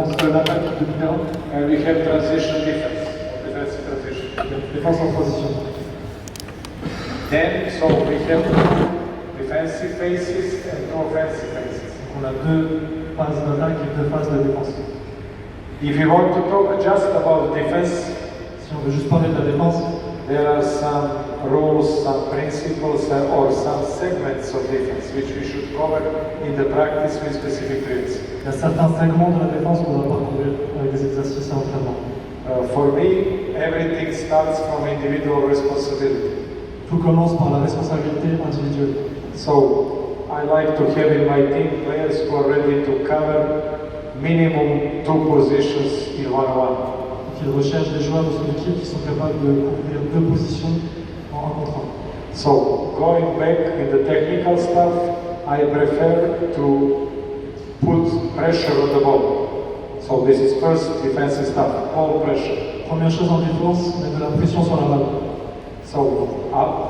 défense, l'attaque de terrain. And we have transition defense, defensive transition. Défense en transition. Then, so we have defensive phases and two offensive phases. On a deux phases d'attaque et deux phases de défense. If you want to talk just about defense, Si on veut juste parler de la défense, there are some rules, some principles, or some segments of defense which we should cover in the practice with specific drills. il y a certains segments de la défense qu'on doit parcourir avec des exercices et entraînements. For me, everything starts from individual responsibility. Tout commence par la responsabilité individuelle. So, I like to have in my team players who are ready to cover minimum 2 positions in one-on-one. Il recherche des joueurs de son équipe qui sont capables de couvrir deux positions en 1 contre 1. So, going back in the technical stuff, I prefer to put pressure on the ball. So this is first defensive stuff, ball pressure. Première chose en défense, mettre de la pression sur la balle. So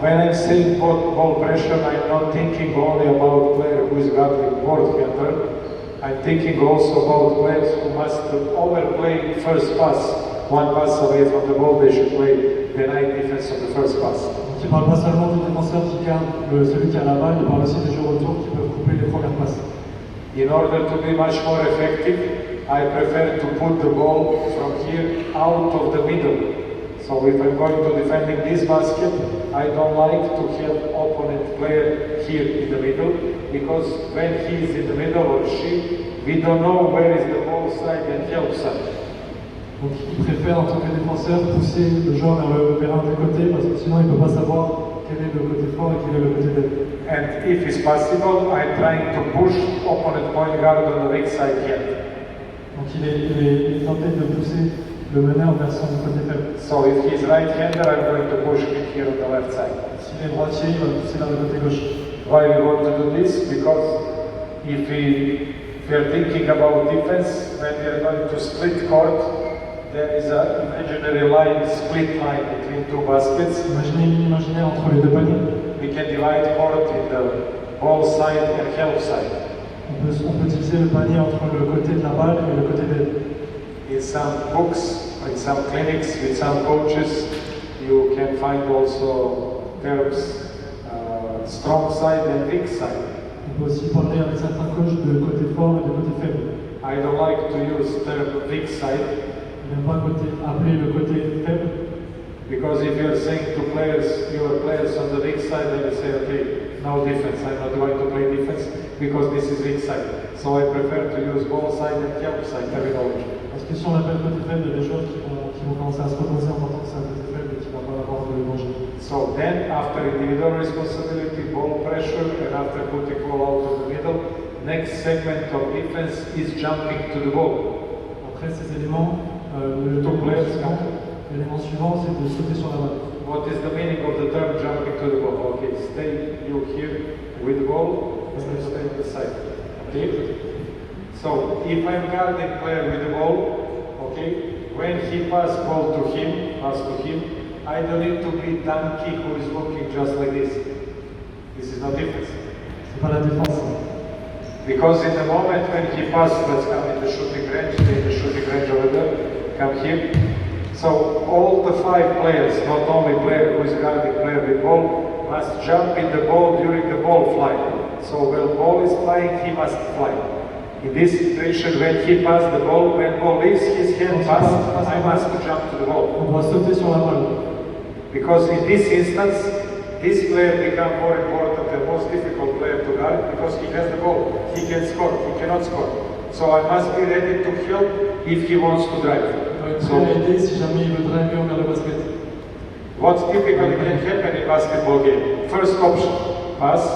when I'm saying ball pressure, I'm not thinking only about player who is guarding board handler. I'm thinking also about players who must overplay first pass. One pass away from the ball, they should play the night defense on the first pass. Donc il ne parle pas seulement du défenseur qui garde celui qui a la balle, il parle aussi des joueurs autour qui peuvent couper les premières passes. In order to be much more effective, I prefer to put the ball from here out of the middle. So if I'm going to defending this basket, I don't like to have opponent player here in the middle, because when he is in the middle or she, we don't know where is the ball side and help side. Donc il préfère en tant que défenseur pousser le joueur vers un des côtés parce que sinon il ne peut pas savoir quel est le côté fort et quel est le côté faible. And if it's possible, I'm trying to push opponent point guard on the weak side here. Donc il tenté de pousser le meneur vers son côté faible. So if he's right-hander, I'm going to push him here on the left side. S'il est droitier, il va le pousser vers le côté gauche. Why we want to do this? Because if we are thinking about defense, when we are going to split court, there is an imaginary line, split line between two baskets. Imaginez une ligne imaginaire entre les deux paniers. We can divide court in the ball side and help side. On peut diviser le panier entre le côté de la balle et le côté d'aide. In some books, in some clinics, with some coaches, you can find also terms strong side and weak side. On peut aussi parler avec certains coachs de côté fort et de côté faible. I don't like to use term weak side. Il n'aime pas appeler le côté faible. Because if you're saying to players, your players on the weak side, they will say, okay, no defense, I'm not going to play defense because this is weak side. So I prefer to use ball side and help side terminology. Parce que si on appelle côté faible, il y a des joueurs qui vont commencer à se reposer en pensant que c'est un côté faible et qui ne va pas avoir de danger. So then, after individual responsibility, ball pressure, and after putting ball out of the middle, next segment of defense is jumping to the ball. Après ces éléments, l'élément suivant, c'est de sauter sur la balle. What is the meaning of the term jumping to the ball? Okay, stay you here with the ball, and then stay on the side. Okay? So, if I'm guarding player with the ball, okay, when he pass ball to him, I don't need to be donkey who is looking just like this. This is no difference. C'est pas la défense. Because in the moment when he passes, let's come in the shooting range, over there, come here. So all the 5 players, not only player who is guarding player with ball, must jump in the ball during the ball flight. So when ball is flying, he must fly. In this situation, when he passes the ball, when ball leaves his hand pass, I must jump to the ball. On doit sauter sur la balle. Because in this instance, this player becomes more important and most difficult player to guard because he has the ball. He can score, he cannot score. So I must be ready to help if he wants to drive. So, aider si jamais il veut driver vers le basket. What typically can happen in basketball game? First option, pass.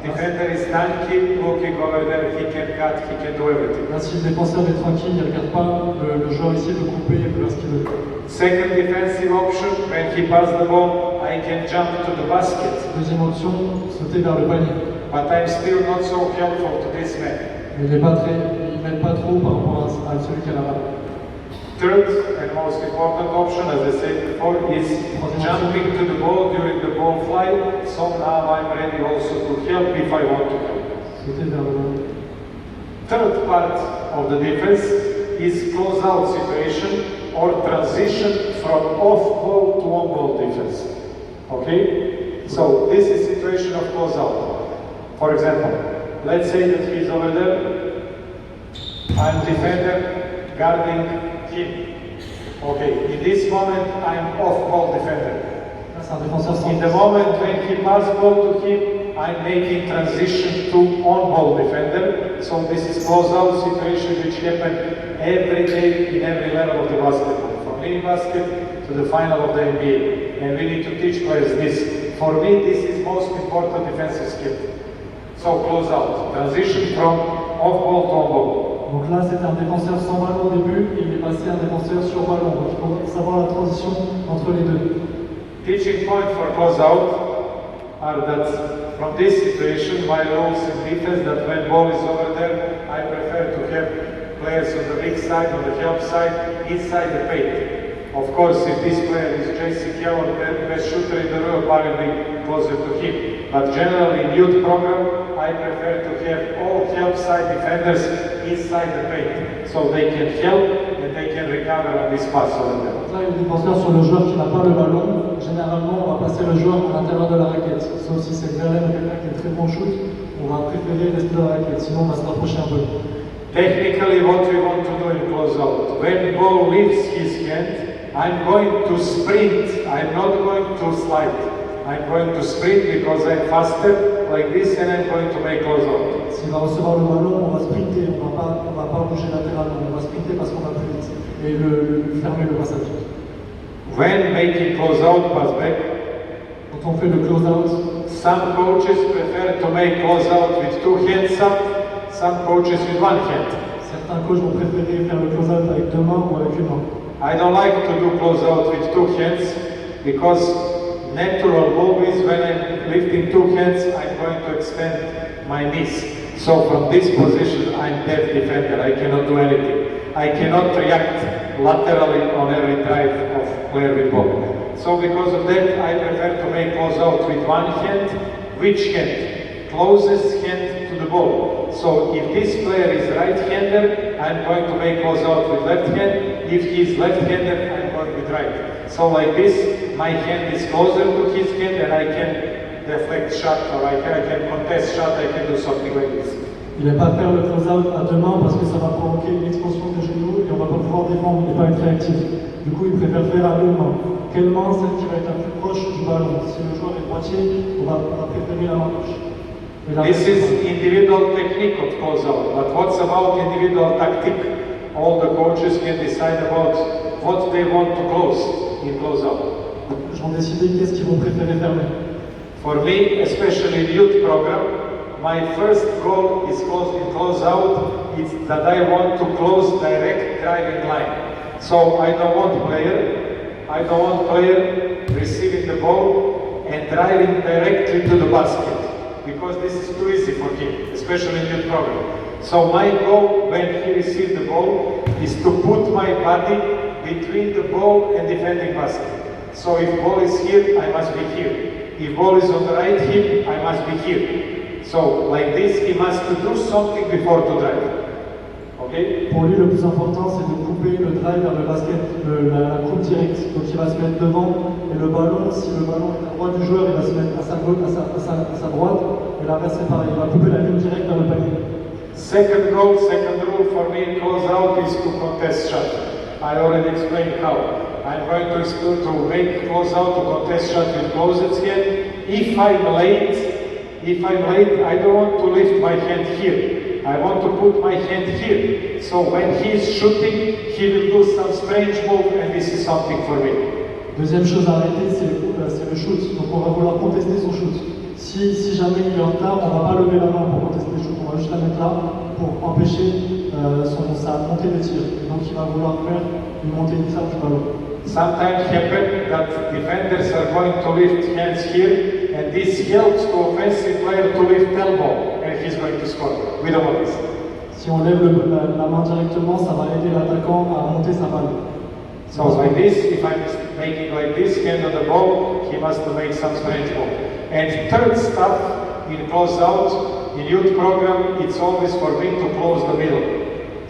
Defender is donkey, looking over there, he can cut, he can do everything. Là, si le défenseur est tranquille, il ne regarde pas le joueur ici de couper et de faire ce qu'il veut. Second defensive option, when he passes the ball, I can jump to the basket. Deuxième option, sauter vers le panier. But I'm still not so helpful to this man. Mais il m'aide pas trop par rapport à celui qui a la balle. Third and most important option, as I said before, is jumping to the ball during the ball flight. So now I'm ready also to help if I want to help. Sauter vers le ballon. Third part of the defense is close out situation or transition from off ball to on ball defense. Okay? So this is situation of close out. For example, let's say that he's over there, I'm defender guarding him. Okay, in this moment I'm off ball defender. C'est un défenseur sans. In the moment when he pass ball to him, I'm making transition to on-ball defender. So this is close-out situation which happen every day in every level of the basketball, from mini basket to the final of the NBA. And we need to teach players this. For me, this is most important defensive skill. So close-out, transition from off-ball to on-ball. Donc là, c'était un défenseur sans ballon au début et il est passé à un défenseur sur ballon. Donc il faut savoir la transition entre les deux. Teaching point for close-out are that from this situation, my rules in defense that when ball is over there, I prefer to have players on the weak side, on the help side, inside the paint. Of course, if this player is J.C. Keller, the best shooter in the world, I will be closer to him. But generally in youth program, I prefer to have all help side defenders inside the paint, so they can help and they can recover on this pass over there. Là, il y a le défenseur sur le joueur qui n'a pas le ballon. Généralement, on va passer le joueur à l'intérieur de la raquette. Sauf si c'est Verlaine ou quelqu'un qui est très bon shoot, on va préférer rester dans la raquette. Sinon, on va se rapprocher un peu. Technically, what we want to do in close-out, when ball leaves his hand, I'm going to sprint. I'm not going to slide. I'm going to sprint because I'm faster, like this, and I'm going to make close-out. S'il va recevoir le ballon, on va sprinter. On va pas bouger latéralement. On va sprinter parce qu'on va plus vite et fermer le passage. When making close-out pass back, Quand on fait le close-out, some coaches prefer to make close-out with two hands up, some coaches with one hand. certains coachs vont préférer faire le close-out avec deux mains ou avec une main. I don't like to do close-out with two hands because natural always when I'm lifting two hands, I'm going to extend my knees. So from this position, I'm dead defender. I cannot do anything. I cannot react laterally on every drive of player with ball. So because of that, I prefer to make close-out with one hand. Which hand? Closest hand to the ball. So if this player is right-hander, I'm going to make close-out with left hand. If he is left-hander, I'm going with right. So like this, my hand is closer to his hand and I can deflect shot or I can contest shot, I can do something like this. Il ne va pas faire le close-out à deux mains parce que ça va provoquer une expansion des genoux et on ne va pas pouvoir défendre et pas être réactif. Du coup, il préfère faire à une main. Quelle main? Celle qui va être la plus proche du ballon. Si le joueur est droitier, on va préférer la main gauche. This is individual technique of close-out, but what's about individual tactic? All the coaches can decide about what they want to close in close-out. Ils vont décider qu'est-ce qu'ils vont préférer fermer. For me, especially in youth program, my first goal is in close-out is that I want to close direct driving line. So I don't want player receiving the ball and driving directly to the basket because this is too easy for him, especially in youth program. So my goal when he receives the ball is to put my body between the ball and defending basket. So if ball is here, I must be here. If ball is on the right hip, I must be here. So like this, he must do something before to drive. Okay? Pour lui, le plus important, c'est de couper le drive vers le basket, la coupe directe. Donc il va se mettre devant et le ballon, si le ballon est à droite du joueur, il va se mettre à sa gauche, à sa droite. Et l'inverse, c'est pareil. Il va couper la ligne directe vers le panier. Second rule for me in close-out is to contest shot. I already explained how. I'm going to make close-out to contest shot with closed hand. If I'm late, I don't want to lift my hand here. I want to put my hand here. So when he is shooting, he will do some strange move and this is something for me. Deuxième chose à arrêter, c'est le shoot. Donc on va vouloir contester son shoot. Si jamais il est en retard, on ne va pas lever la main pour contester le shoot. On va juste la mettre là pour empêcher sa montée de tir. Donc il va vouloir faire une montée initiale du ballon. Sometimes happen that defenders are going to lift hands here and this helps the offensive player to lift elbow and he's going to score. We don't want this. Si on lève la main directement, ça va aider l'attaquant à monter sa balle. So like this, if I'm making like this, hand on the ball, he must make some strange move. And third stuff in close out, in youth program, it's always for me to close the middle.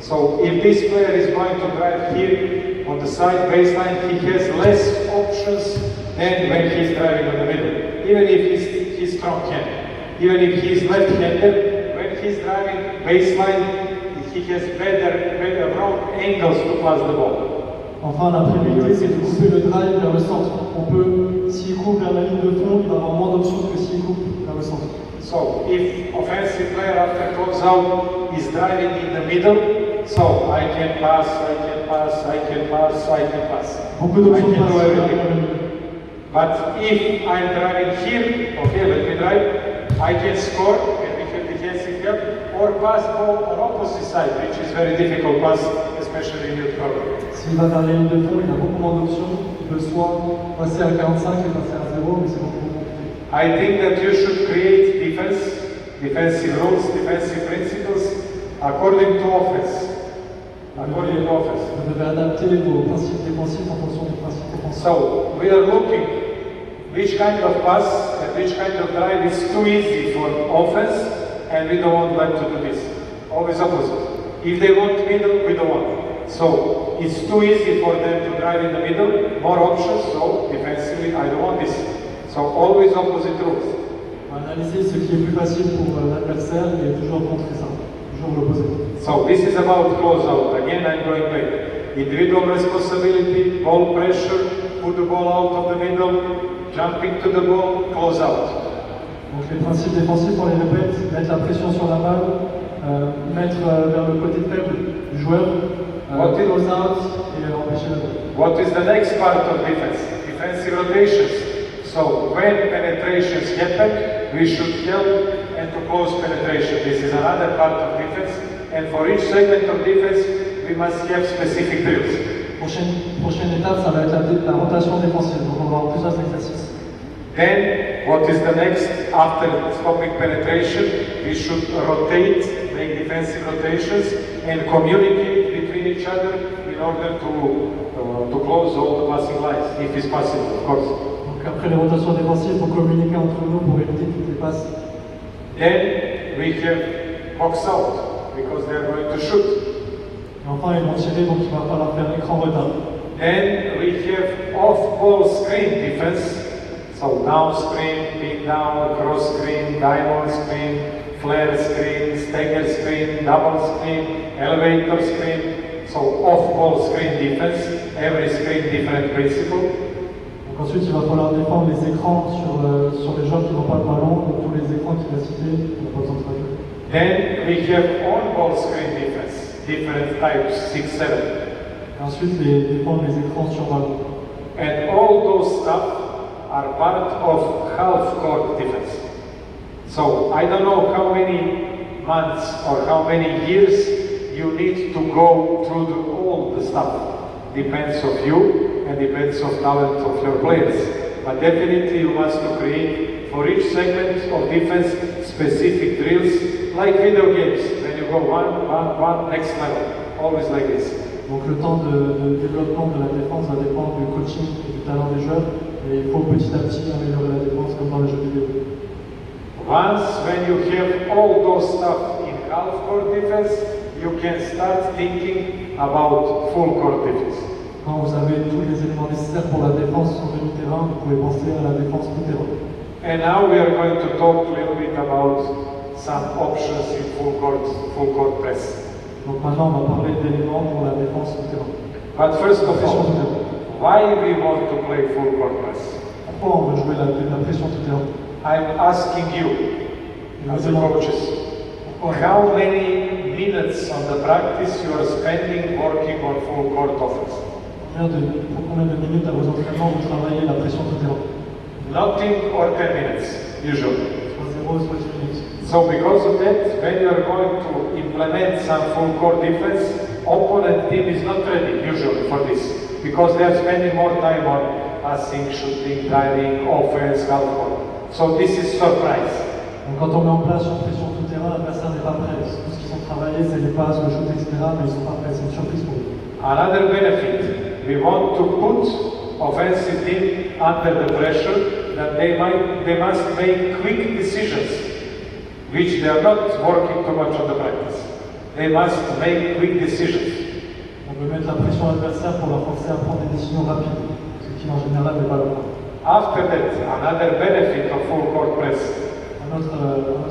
So if this player is going to drive here on the side baseline, he has less options than when he's driving on the middle. Even if he's strong-handed, even if he's left-handed, when he's driving baseline, he has better wrong angles to pass the ball. Enfin, la priorité, c'est de couper le drive vers le centre. On peut, s'il coupe vers la ligne de fond, il va avoir moins d'options que s'il coupe vers le centre. So, if offensive player after close out is driving in the middle, so I can pass, I can pass, I can pass, I can pass. Beaucoup d'options I can do passent everything. But if I'm driving here, okay, let me drive, I can score and we have defensive help, or pass ball on opposite side, which is very difficult pass, especially in youth program. S'il va vers la ligne de fond, il a beaucoup moins d'options. Il peut soit passer à 45 et passer à 0, mais c'est beaucoup plus compliqué. I think that you should create defensive rules, defensive principles according to offense. According to offense. Vous devez adapter vos principes défensifs en fonction des principes offensifs. So we are looking which kind of pass and which kind of drive is too easy for offense, and we don't want them to do this. Always opposite. If they want middle, we don't want. So it's too easy for them to drive in the middle, more options, so defensively I don't want this. So always opposite rules. Analyser ce qui est plus facile pour l'adversaire et toujours contrer ça, toujours l'opposé. So this is about close out. Again, I'm going back. Individual responsibility, ball pressure, put the ball out of the middle, jumping to the ball, close out. Donc les principes défensifs, on les répète, mettre la pression sur la balle, mettre vers le côté faible du joueur, close out et empêcher le ball. What is the next part of defense? Defensive rotations. So when penetrations happen, we should help and to close penetration. This is another part of defense, and for each segment of defense, we must have specific drills. Prochaine étape, ça va être la rotation défensive, donc on va avoir plusieurs exercices. Then, what is the next? After stopping penetration, we should rotate, make defensive rotations, and communicate between each other in order to close all the passing lines, if it's possible, of course. Donc après les rotations défensives, il faut communiquer entre nous pour éviter toutes les passes. Then we have box out, because they are going to shoot. Et enfin, ils vont tirer, donc il va falloir faire écran retard. Then we have off-ball screen defense. So down screen, pin down, cross screen, diamond screen, flare screen, stagger screen, double screen, elevator screen. So off-ball screen defense. Every screen different principle. Donc ensuite, il va falloir défendre les écrans sur les joueurs qui n'ont pas le ballon, donc tous les écrans qu'il a cités, on n'a pas besoin de traduire. Then we have on-ball screen defense. Different types, 6, 7. Et ensuite, défendre les écrans sur ballon. And all those stuff are part of half-court defense. So I don't know how many months or how many years you need to go through all the stuff. Depends of you and depends of talent of your players. But definitely you must to create for each segment of defense specific drills like video games. When you go one, next level. Always like this. Donc le temps de développement de la défense va dépendre du coaching et du talent des joueurs. Et il faut petit à petit améliorer la défense comme dans les jeux vidéo. Once when you have all those stuff in half-court defense, you can start thinking about full-court defense. Quand vous avez tous les éléments nécessaires pour la défense sur demi-terrain, vous pouvez penser à la défense tout-terrain. And now we are going to talk a little bit about some options in full-court press. Donc maintenant, on va parler d'éléments pour la défense tout-terrain. But first of all, why we want to play full-court press? Pourquoi on veut jouer la pression tout-terrain? I'm asking you, as a coaches, how many minutes on the practice you are spending working on full-court offense? Pour combien de minutes à vos entraînements vous travaillez la pression tout-terrain? Nothing or 10 minutes, usually. Soit 0, soit 10 minutes. So because of that, when you are going to implement some full-court defense, opponent team is not ready, usually, for this. Because they are spending more time on passing, shooting, driving, offense, half-court. So this is surprise. Donc quand on met en place une pression tout-terrain, l'adversaire n'est pas prêt. Tout ce qu'ils ont travaillé, c'est les passes, le shoot, etc. Mais ils ne sont pas prêts, c'est une surprise pour eux. Another benefit, we want to put offensive team under the pressure that they must make quick decisions, which they are not working too much on the practice. They must make quick decisions. On veut mettre la pression à l'adversaire pour leur forcer à prendre des décisions rapides, ce qui en général n'est pas le cas. After that, another benefit of full court press. Un autre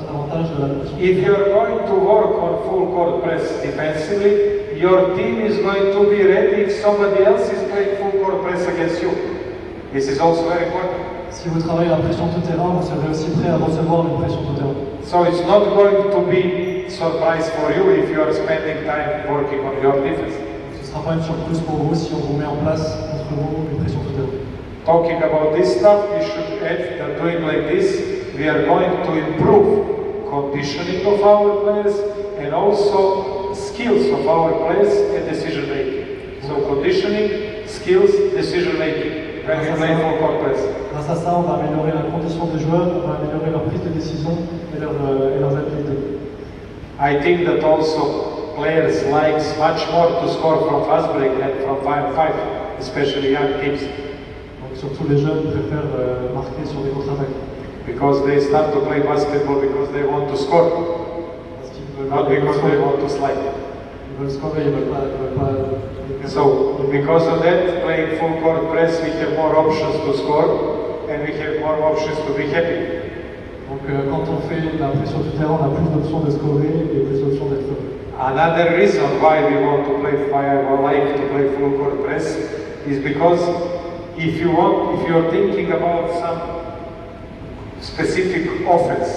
avantage de la pression. If you are going to work on full court press defensively, your team is going to be ready if somebody else is playing full court press against you. This is also very important. Si vous travaillez la pression tout terrain, vous serez aussi prêt à recevoir une pression tout terrain. So it's not going to be surprise for you if you are spending time working on your defense. Ce ne sera pas une surprise pour vous si on vous met en place contre vous une pression tout terrain. Talking about this stuff, we should add that doing like this, we are going to improve conditioning of our players and also skills of our players and decision making. So conditioning, skills, decision making. When we play full court press. Grâce à ça, on va améliorer la condition des joueurs, on va améliorer leur prise de décision et leurs habilités. I think that also players like much more to score from fast break than from 5-5, especially young teams. Donc surtout les jeunes préfèrent marquer sur des contre-attaques. Because they start to play basketball because they want to score, Parce qu'ils veulent not because they want to slide. Ils veulent scorer, ils veulent pas So, because of that, playing full court press, we have more options to score and we have more options to be happy. Donc quand on fait la pression du terrain, on a plus d'options de scorer et plus d'options d'être heureux. Another reason why we want to play or like to play full court press is because if you're thinking about some specific offense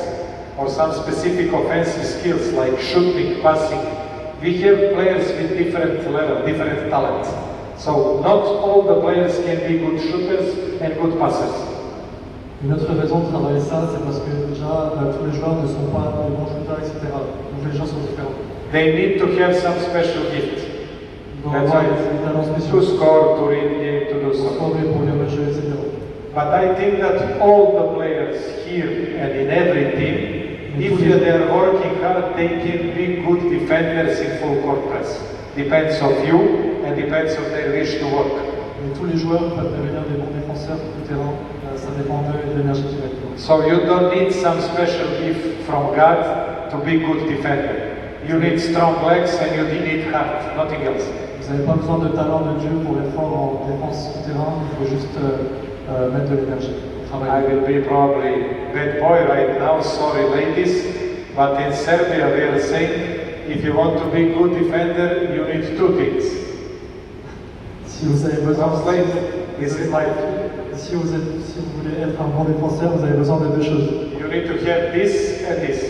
or some specific offensive skills like shooting, passing, we have players with different levels, different talents. So not all the players can be good shooters and good passers. Une autre raison de travailler ça, c'est parce que déjà tous les joueurs ne sont pas des bons shooters, etc. Donc les gens sont différents. They need to have some special gift. Ils doivent That's avoir why des talents spéciaux to score, to read game, to do pour something. scorer, pour lire le jeu, etc. But I think that all the players here and in every team, if they are working hard, they can be good defenders in full court press. Depends of you and depends of their wish to work. Et tous les joueurs peuvent devenir des bons défenseurs sur le terrain, ça dépend d'eux et de l'énergie qu'ils mettent. So you don't need some special gift from God to be good defender. You need strong legs and you need heart, nothing else. Vous n'avez pas besoin de talent de Dieu pour être fort en défense sur le terrain, il faut juste mettre de l'énergie. I will be probably bad boy right now, sorry ladies, but in Serbia they are saying if you want to be good defender, you need two things. Si vous avez besoin, This is life. si vous voulez être un bon défenseur, vous avez besoin de deux choses. You need to have this and this.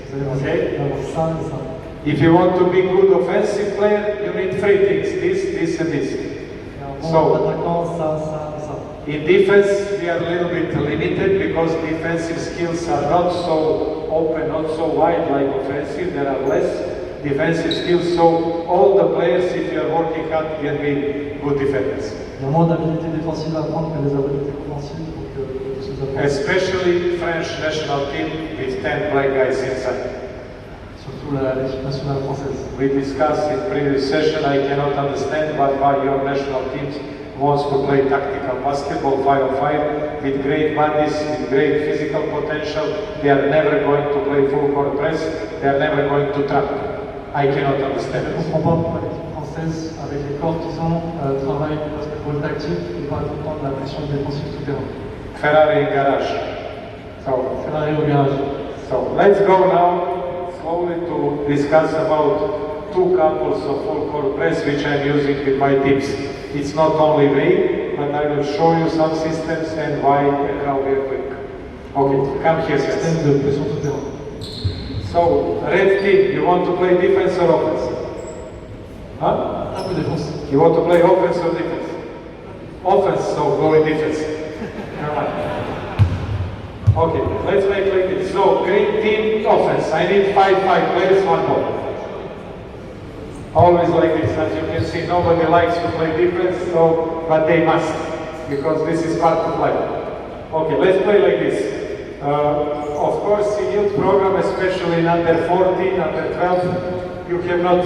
Vous avez besoin Okay? d'avoir ça et ça. If you want to be good offensive player, you need three things, this and this. Et un bon So- attaquant, ça et ça. In defense, we are a little bit limited because defensive skills are not so open, not so wide like offensive. There are less defensive skills, so all the players, if you are working hard, can be good defenders. Il y a moins d'habilités défensives à apprendre que des habilités offensives, donc se apprendre. Especially French national team with 10 black guys inside. Surtout l'équipe nationale française. We discussed in previous session, I cannot understand why your national teams wants to play tactical basketball 5-on-5 with great bodies, with great physical potential. They are never going to play full court press. They are never going to trap. I cannot Je understand ne it. comprends pas pourquoi l'équipe française, avec les corps qu'ils ont, travaille du basketball tactique et pas tout le temps de la pression défensive tout terrain. Ferrari in garage. So, Ferrari au garage. let's go now slowly to discuss about two couples of full court press which I'm using with my teams. It's not only me, but I will show you some systems and why and how we are doing. Okay, come here, guys. Système de pression tout terrain. So, red team, you want to play defense or offense? Huh? Un peu défense. You want to play offense or defense? Offense, so go in defense. Never mind. Okay, let's make like this. So, green team, offense. I need 5 players, one ball. Always like this. As you can see, nobody likes to play defense, so, but they must, because this is part of life. Okay, let's play like this. Of course, in youth program, especially in under 14, under 12, you have not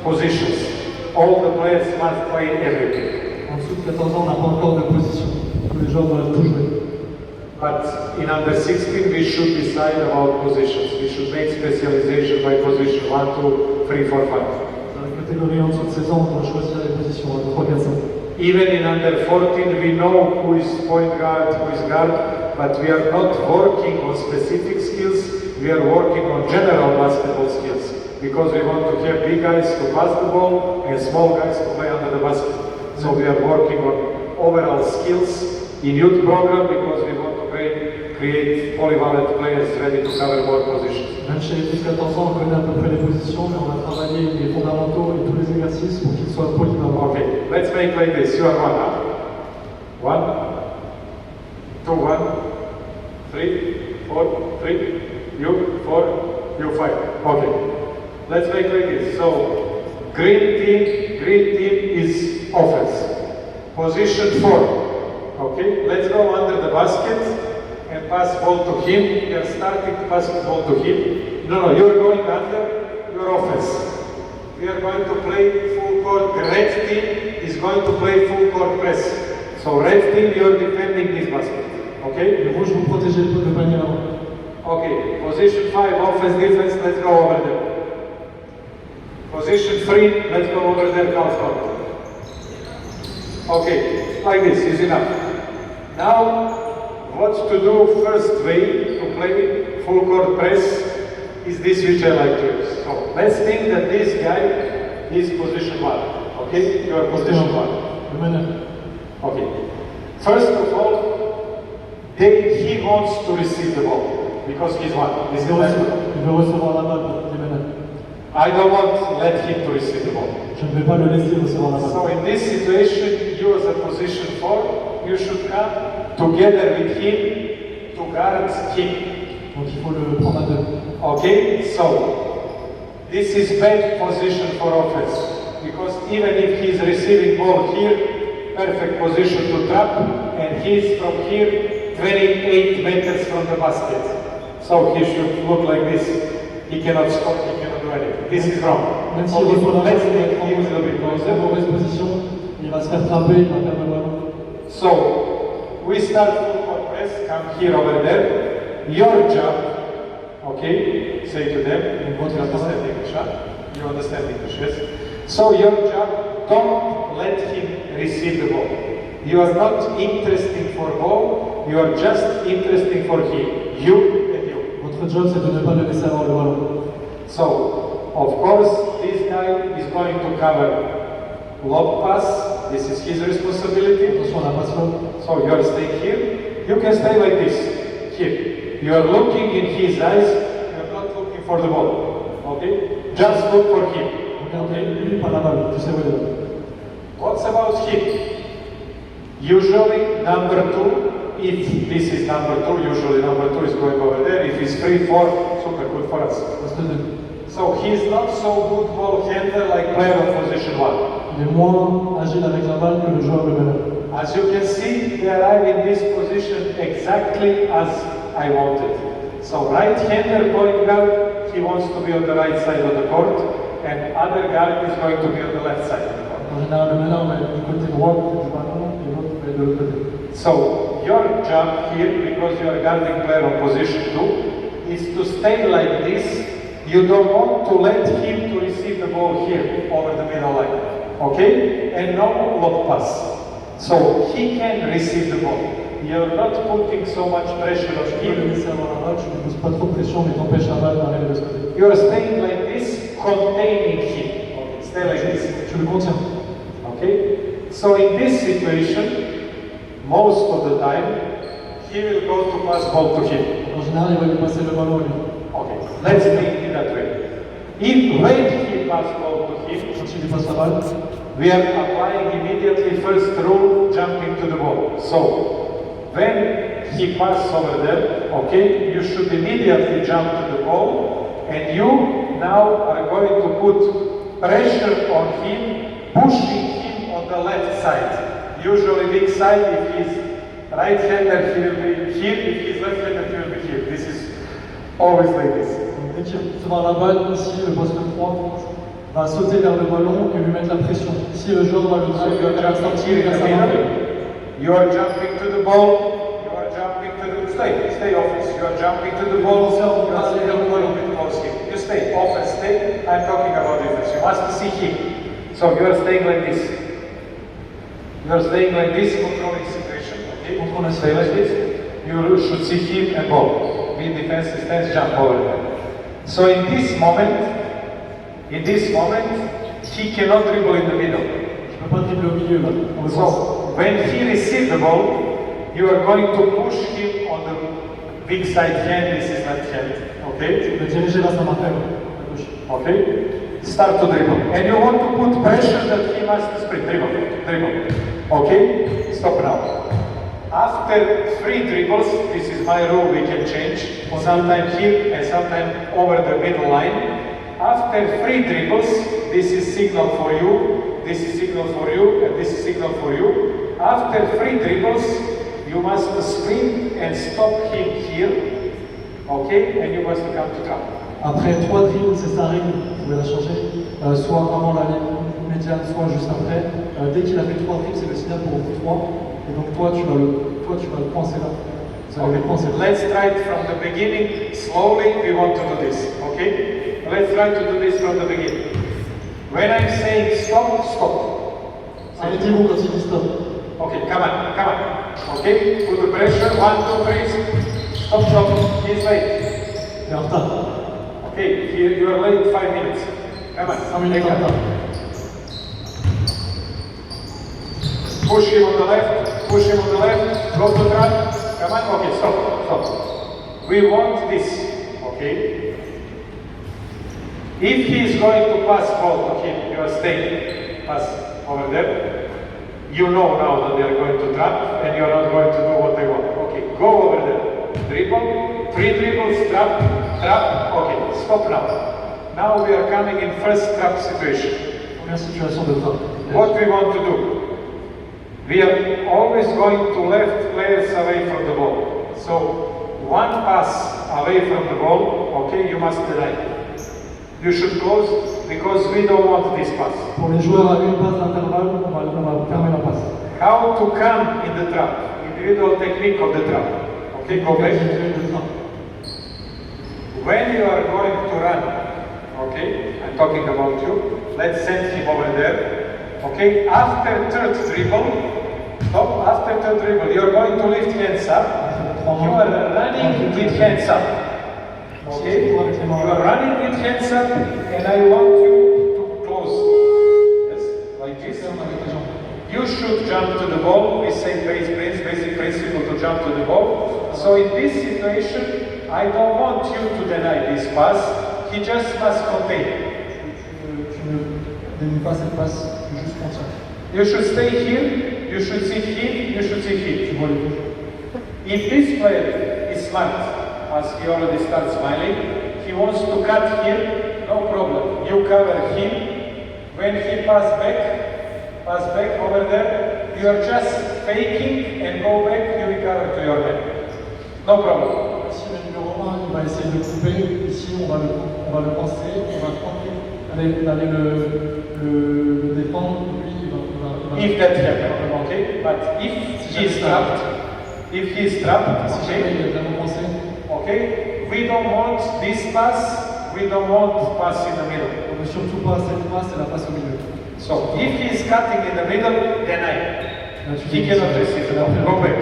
positions. All the players must play everything. En dessous de 14 ans, on n'a pas encore de position. Tous les joueurs doivent tout jouer. But in under 16 we should decide about positions. We should make specialization by position 1, 2, 3, 4, 5. Dans la catégorie en dessous de 16 ans, on doit choisir les positions 1, 2, 3, 4, 5. Even in under 14 we know who is point guard, who is guard, but we are not working on specific skills, we are working on general basketball skills. Because we want to have big guys to pass the ball and small guys to play under the basket. So we are working on overall skills in youth program because we want to create polyvalent players ready to cover more positions. Même chez les 12-14 ans, on connaît à peu près les positions, mais on va travailler les fondamentaux et tous les exercices pour qu'ils soient polyvalents. Okay, let's make like this. You are 1, huh? 1, 2, 1, 3, 4, 3, you 4, you 5. Okay, let's make like this. So, green team is offense. Position 4. Okay, let's go under the basket and pass ball to him. We are starting to pass ball to him. No, you're going under your offense. We are going to play full court. The red team is going to play full court press. So red team, you're defending this basket. Okay? Le rouge, vous protégez le panier avant. Okay, position 5, offense, defense, let's go over there. Position 3, let's go over there, half court. Okay, like this is enough. Now, what to do first way to play full court press is this which I like to use. So, let's think that this guy is position 1. Okay, you are position 1. Okay. First of all, he wants to receive the ball because he's 1. Il veut recevoir la balle, I don't want to let him to receive the ball. Je ne vais pas le laisser recevoir la balle. So in this situation, you as a position 4, you should come together with him to guard him. Donc il faut le prendre à deux. Okay, so this is bad position for offense because even if he's receiving ball here, perfect position to trap, and he's from here 28 meters from the basket. So he should look like this. He cannot score, he cannot do anything. This is wrong. Même s'il reçoit la balle, Let's il va make être him a little bit dans closer. une mauvaise position, il va se faire frapper, il va perdre le ballon. So, we start full court press, come here over there. Your job, okay, say to them, you understand English, huh? You understand English, yes? So your job, don't let him receive the ball. You are not interested for ball, you are just interested for him. You and you. Votre job, c'est de ne pas le laisser avoir le ballon. So, of course, this guy is going to cover lob pass. This is his responsibility. Attention à la passe longue. So you are staying here. You can stay like this. Here. You are looking in his eyes. You are not looking for the ball. Okay? Just look for him. Regardez lui, pas la balle. Tu sais où il est. What's about him? Usually number 2. If this is number 2, usually number 2 is going over there. If he's 3, 4, super good for us. So he's not so good ball handler like player of position 1. Il est moins agile avec la balle que le joueur de meneur. As you can see, they arrive in this position exactly as I wanted. So right-hander point guard, he wants to be on the right side of the court, and other guard is going to be on the left side of the court. En général, le meneur va être du côté droit du ballon et l'autre va être de l'autre côté. So your job here, because you are guarding player on position 2, is to stay like this. You don't want to let him to receive the ball here over the middle line. Okay? And no lob pass. So he can receive the ball. You're not putting so much pressure on Tu peux le him. laisser avoir la balle, tu ne poses pas trop de pression, mais t'empêches la balle d'arriver de ce côté. You're staying like this, containing him. Okay, stay like this. Tu le contiens. Okay? So in this situation, most of the time, he will go to pass ball to him. En général, il va lui passer le ballon à lui. Okay, let's think in that way. If when he pass ball to him, Quand il lui passe la balle, we are applying immediately first rule, jumping to the ball. So, when he passes over there, okay, you should immediately jump to the ball, and you now are going to put pressure on him, pushing him on the left side. Usually big side, if he's right-hander, he will be here, if he's left-hander, he will be here. This is always like this. dès qu'il recevra la balle, ici, le poste 3 va sauter vers le ballon et lui mettre la pression. Si le joueur va le sortir, il va sortir, il va s'arrêter. You are jumping to the ball, you are jumping to the stay offense. You are jumping to the ball, so you are a little bit close here. You stay, offense, stay. I'm talking about defense. You must see him. So you are staying like this. You are staying like this, controlling situation. Okay? Stay like this. You should see him and ball. Be defensive stance, jump over there. So in this moment, he cannot dribble in the middle. Je peux pas dribbler au milieu là. So when he receives the ball, you are going to push him on the big side hand. This is not hand. Okay? Le diriger là, ça m'a fait à gauche. Okay? Start to dribble. And you want to put pressure that he must sprint. Dribble. Okay? Stop now. After 3 dribbles, this is my rule, we can change. Sometimes here and sometimes over the middle line. After 3 dribbles, this is signal for you, this is signal for you, and this is signal for you. After 3 dribbles, you must sprint and stop him here. Okay? And you must come to trap. Après 3 drills, c'est sa règle, vous pouvez la changer, soit avant la ligne médiane, soit juste après. Dès qu'il a fait 3 drills, c'est le signal pour vous 3. Et donc toi, tu vas le coincer là. Okay. Let's try it from the beginning. Slowly, we want to do this. Okay? Let's try to do this from the beginning. When I'm saying stop, stop. Arrêtez-vous quand il dit stop. Okay, come on. Okay? Put the pressure. 1, 2, 3. Stop. He's late. Il est en retard. Okay, you are late 5 minutes. Come on. 5 minutes en retard. Push him on the left, go to trap. Come on, okay, stop. We want this, okay? If he is going to pass ball to him, you are staying, pass over there. You know now that they are going to trap and you are not going to do what they want. Okay, go over there. Dribble, 3 dribbles, trap, okay, stop now. Now we are coming in first trap situation. Première situation de trap. What we want to do? We are always going to left players away from the ball. So, 1 pass away from the ball, okay, you must deny. You should close because we don't want this pass. Pour les joueurs à une passe d'intervalle, on va fermer la passe. How to come in the trap? Individual technique of the trap. Okay, go back. When you are going to run, okay, I'm talking about you, let's send him over there. Okay, after third dribble, you are going to lift hands up. You are running with hands up. Okay, you are running with hands up, and I want you to close. Yes, like this. You should jump to the ball. We say basic principle to jump to the ball. So in this situation, I don't want you to deny this pass. He just must contain. Pas cette passe, juste contiens. You should stay here, you should see him, you should see him. If this player is smart, as he already starts smiling, he wants to cut here, no problem. You cover him. When he pass back over there, you are just faking and go back, you recover to your man. No problem. Si le numéro 1 il va essayer de couper, ici on va le penser, on va aller le défendre, lui il va... If that happens, okay? But if he is trapped, okay? We don't want this pass, we don't want pass in the middle. On ne veut surtout pas cette passe et la passe au milieu. So if he is cutting in the middle, deny. He cannot receive the ball. Go back.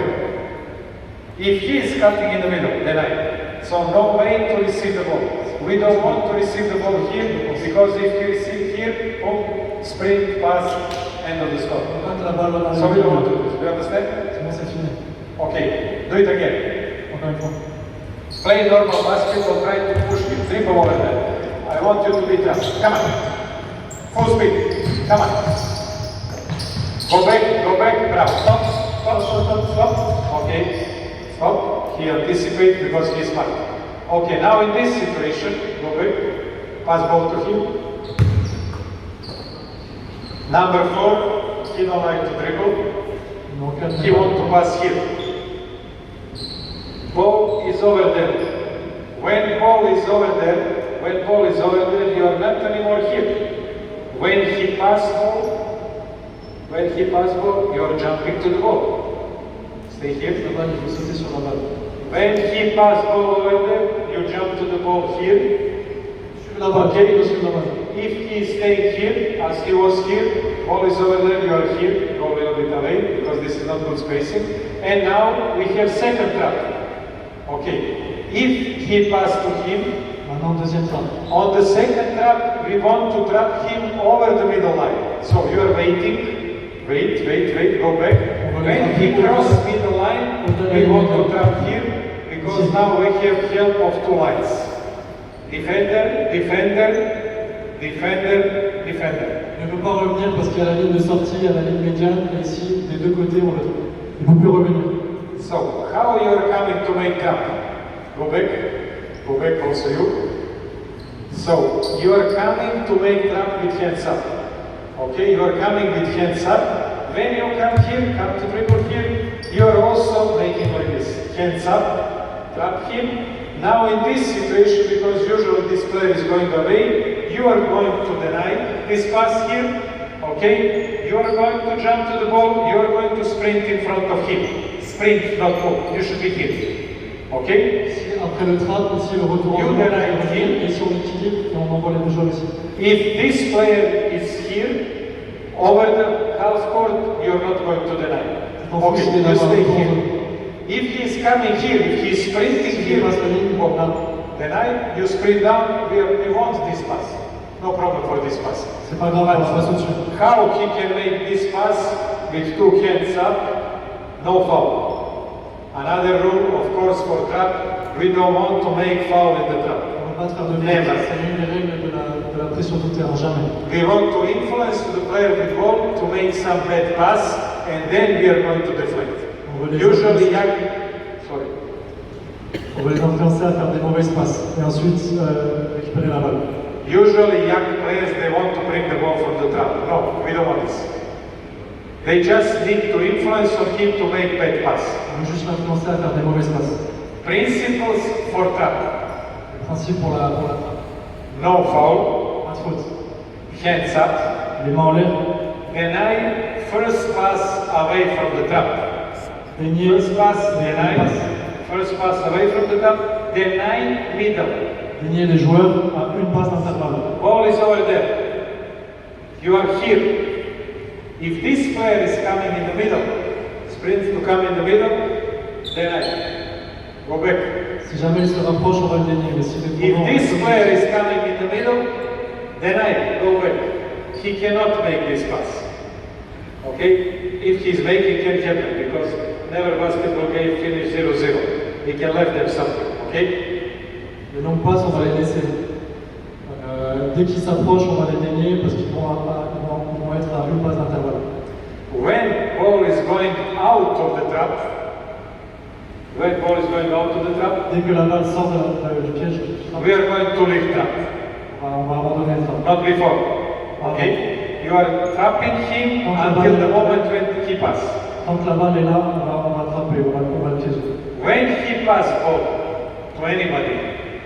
If he is cutting in the middle, deny. So no way to receive the ball. We don't want to receive the ball here because if he receives here, boom, sprint, pass, end of the stop. So we don't want to do this. Do you understand? Okay, do it again. Play normal basketball, try to push him, dribble over there. I want you to be tough. Come on. Full speed. Come on. Go back, bravo. Stop. Okay. Stop. He anticipates because he is smart. Okay, now in this situation, go back. Pass ball to him. Number 4, he don't like to dribble. He want to pass here. Ball is over there. When ball is over there, you are not anymore here. When he pass ball, you are jumping to the ball. Stay here. Il faut sauter sur la balle. When he pass ball over there, you jump to the ball here. La balle, Okay. sur la balle. If he stayed here, as he was here, ball is over there, you are here, go a little bit away, because this is not good spacing. And now we have second trap. Okay. If he pass to him, Maintenant, deuxième trap. on the second trap, we want to trap him over the middle line. So you are waiting, wait, go back. When he crosses middle line, we want to trap here, because now we have help of two lines. Defender, defender, defender, defender. Il ne peut pas revenir parce qu'il y a la ligne de sortie, il y a la ligne médiane, et ici, des deux côtés, on le trouve. Il ne peut plus revenir. So, how you are coming to make trap? Go back also you. So, you are coming to make trap with hands up. Okay, you are coming with hands up. When you come here, come to dribble here, you are also making like this. Hands up, trap him. Now in this situation, because usually this player is going away, you are going to deny this pass here, okay? You are going to jump to the ball, you are going to sprint in front of him. Sprint, not move, you should be here, okay? Si, après le trap, ici le retour en You avant, deny on him. revient, et si on équilibre, et on envoie les deux joueurs ici. If this player is here, over the half court, you are not going to deny. Okay, you stay here. If he is coming here, if he is sprinting here, deny, you sprint down, we want this pass. No problem for this pass. C'est pas grave, on passe au-dessus. How he can make this pass with two hands up, no foul. Another rule, of course, for trap, we don't want to make foul in the trap. On ne va pas faire de Never. c'est une des règles de la pression tout terrain, jamais. We want to influence the player with ball to make some bad pass, and then we are going to deflect. Usually, sorry. On va les influencer à faire des mauvaises passes, et ensuite récupérer la balle. Usually young players, they want to bring the ball from the trap. No, we don't want this. They just need to influence on him to make bad pass. On veut juste l'influencer à faire des mauvaises passes. Principles for trap. Le principe pour la trappe. No foul. Pas de faute. Hands up. Les mains en l'air. Deny first pass away from the trap. Dénier. First pass, deny. First pass away from the trap. Deny middle. Dénier les joueurs à une passe d'intervalle. Ball is over there. You are here. If this player is coming in the middle, sprints to come in the middle, deny. Go back. Si jamais il se rapproche, on va le dénier. Mais s'il est trop If loin, this player is coming in the middle, deny. Go back. He cannot make this pass. Okay? If he's making, can happen because never basketball game finish 0-0. He can left them something. Okay? les longues passes, on va les laisser. Dès qu'ils s'approchent, on va les dénier parce qu'ils vont être à une passe d'intervalle. When ball is going out of the trap, Dès que la balle sort du piège, we are going to leave trap, on va abandonner le trap. not before. Okay? You are trapping him until the moment when he passes. Tant que la balle est là, on va attraper, on va le piéger. When he passes ball to anybody,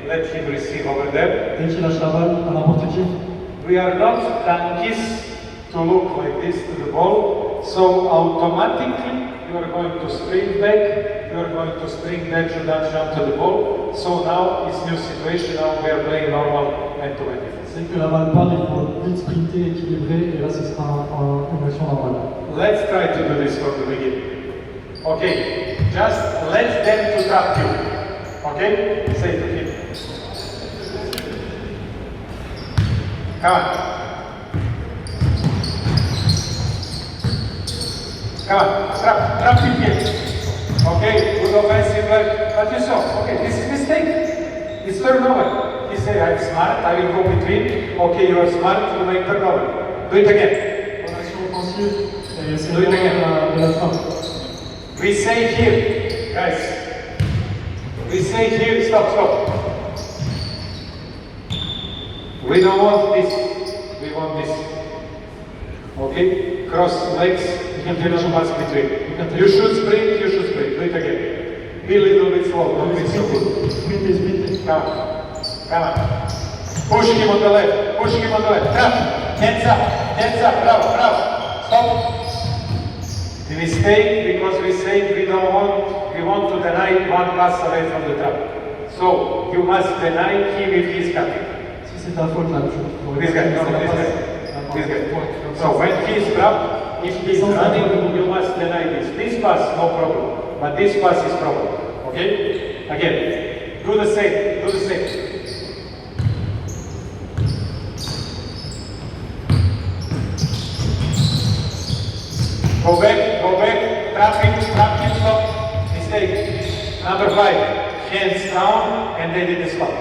let him receive over there. Dès qu'il lâche la balle à n'importe qui, We are not donkeys to look like this to the ball, so automatically you are going to spring back, you are going to spring back to that jump to the ball. So now it's new situation, now we are playing normal end-to-end defense. dès que la balle part, il faut vite sprinter, équilibrer, et là ce sera une action normale. Let's try to do this from the beginning. Okay, just let them to tap you. Okay? Say to him. Come on. Come on, trap him here. Okay, good offensive play. But you saw, okay, this is mistake. It's turnover. He said, I'm smart, I will go between. Okay, you are smart, you make turnover. Do it again. Action offensive, et c'est Do it again. de la frappe. We say here, guys. We say here, stop. We don't want this. We want this. Okay? Cross legs, you cannot pass between. You should sprint. Do it again. Be a little bit slow, don't be so good. Sprintez. Come on. Push him on the left. Trap. Hands up. Bravo. Stop. The mistake, because we say we don't want we want to deny one pass away from the trap. So you must deny him if he is cutting. Si c'est ta faute là, This guy, no, this guy. This guy. So when he is trapped, if he is running, you must deny this. This pass, no problem. But this pass is problem. Okay? Again, do the same, do the same. Go back, trap him, stop. Mistake. Number 5, hands down, and they didn't stop.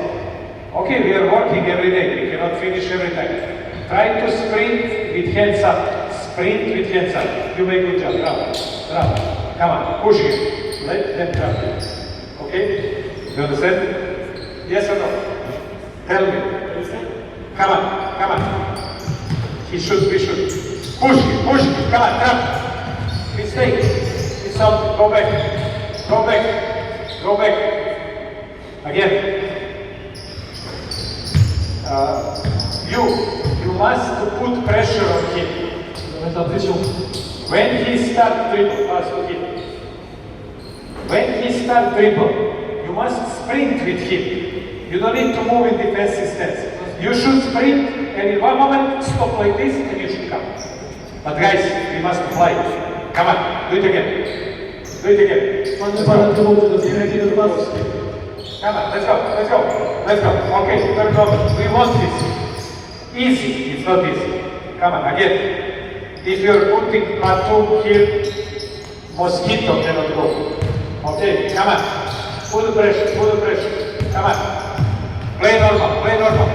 Okay, we are working every day. We cannot finish every time. Try to sprint with hands up. Sprint with hands up. You make good job. Bravo. Bravo. Come on, push him. Let them trap you. Okay? You understand? Yes or no? Tell me. Come on, come on. He should, we should. Push him, come on, trap. Mistake. It's out. Go back. Go back. Go back. Again. You must put pressure on him. When he starts dribble, pass to him. When he starts dribble, you must sprint with him. You don't need to move in defensive stance. You should sprint, and in one moment stop like this, and you should come. But guys, we must fly. Come on, do it again. Do it again. Come on, let's go, let's go, let's go. Okay, third over. We want this. Easy, it's not easy. Come on, again. If you're putting platoon here, mosquito cannot go. Okay, come on. Put the pressure, put the pressure. Come on. Play normal, play normal.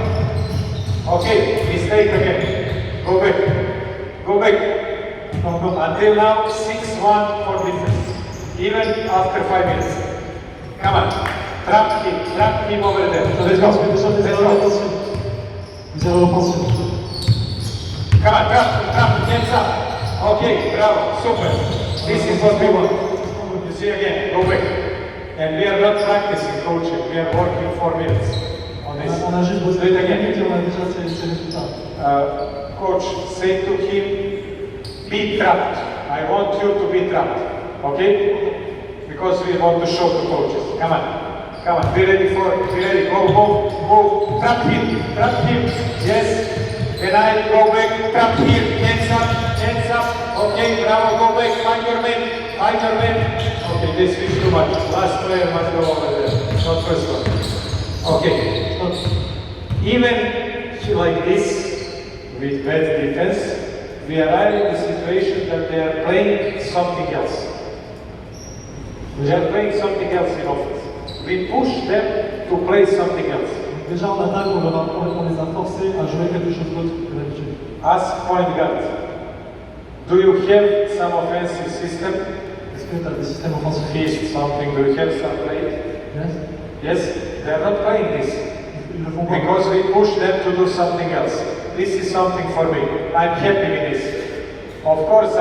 Okay, mistake again. Go back. Go back. Until now, 6-1 for defense. Even after 5 minutes. Come on. Trap him over there. Let's go. Let's go. Come on, trap, hands up. Okay, bravo, super. This is what we want. You see again, go back. And we are not practicing coaching, we are working 4 minutes on this. On a juste bossé Do it again. on a déjà ces résultats. Coach, say to him, be trapped. I want you to be trapped. Okay? Because we want to show the coaches. Come on. Come on. Be ready. Go. Trap him. Yes. Then I go back, trap here. Hands up. Okay, bravo, go back. Find your man. Okay, this is too much. Last player must go over there. Not first one. Okay. Even like this, with bad defense, we arrive in the situation that they are playing something else. They are playing something else in offense. We push them to play something else. Déjà en attaque, on les a forcés à jouer quelque chose d'autre que d'habitude. Ask point guard. Do you have some offensive system? Est-ce que tu as des systèmes offensifs? Is something, do you have some play? Yes. Yes, they are not playing this. Ils le font pas. Because we push them to do something else. This is something for me. I'm happy with this. Of course,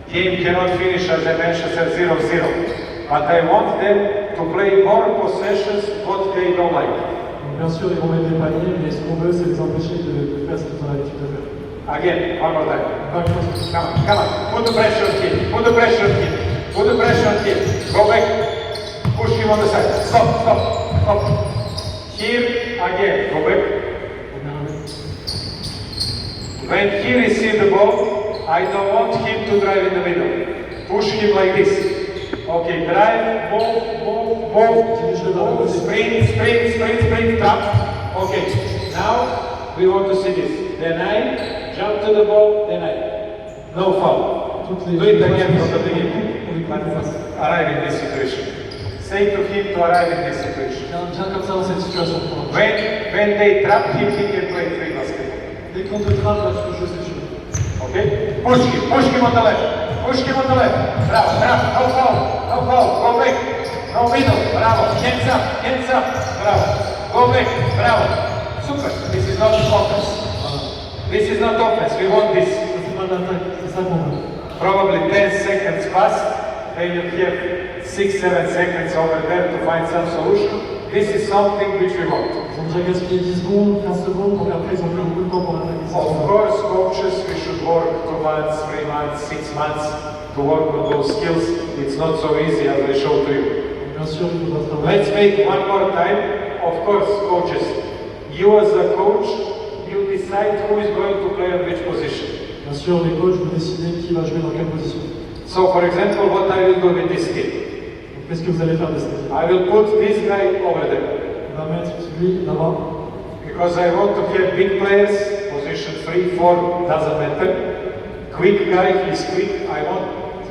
game cannot finish as I mentioned at 0-0. But I want them to play more possessions what they don't like. Donc, bien sûr, ils vont mettre des paniers, mais ce qu'on veut, c'est les empêcher de faire ce qu'ils ont l'habitude de faire. Again, one more time. Encore une fois. Come on. Put the pressure on him. Put the pressure on him. Put the pressure on him. Go back. Push him on the side. Stop. Here, again. Go back. When he receives the ball, I don't want him to drive in the middle. Push him like this. Okay, drive, move, sprint, trap. Okay, now we want to see this. Then I jump to the ball, then I. No foul. Do it again from the beginning. Arrive in this situation. Say to him to arrive in this situation. Viens comme ça dans cette situation. When they trap him, he can play free basketball. Dès qu'on te trappe, là, tu peux jouer ce que tu veux. Okay? Push him on the left. Bravo, no foul, go back. No middle, bravo, hands up, bravo. Go back, bravo. Super, this is not offense. This is not offense, we want this. C'est ça qu'on veut. Probably 10 seconds pass, they will have 6-7 seconds over there to find some solution. This is something which we want. Ils ont déjà gaspillé 10 secondes, 15 secondes, donc après ils ont plus beaucoup de temps pour attaquer ça. Of course, coaches, we should work 2 months, 3 months, 6 months. to work on those skills. It's not so easy as I showed to you. Bien sûr, il faudra travailler. Let's make one more time. Of course, coaches, you as a coach, you decide who is going to play on which position. Bien sûr, les coachs, vous décidez qui va jouer dans quelle position. So, for example, what I will do with this kid? Donc, qu'est-ce que vous allez faire de cette équipe? I will put this guy over there. On va mettre lui là-bas. Because I want to have big players, position 3, 4, doesn't matter. Quick guy, he's quick. I want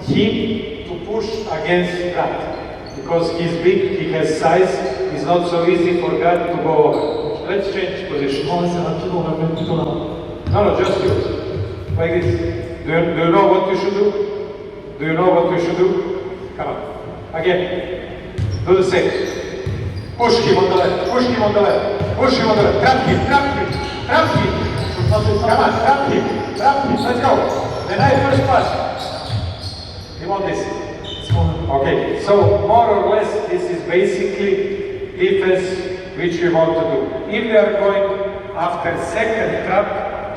him to push against that. Because he's big, he has size, it's not so easy for God to go over. Let's change position. Oh, c'est rapide, on va le mettre plutôt là. No, just you. Like this. Do you know what you should do? Do you know what you should do? Come on. Again. Do the same. Push him on the left. Push him on the left. Push him on the left. Trap him. Trap him. Trap him. Come on. Trap him. Trap him. Let's go. Then I first pass. You want this? Okay. So more or less, this is basically defense which we want to do. If we are going after second trap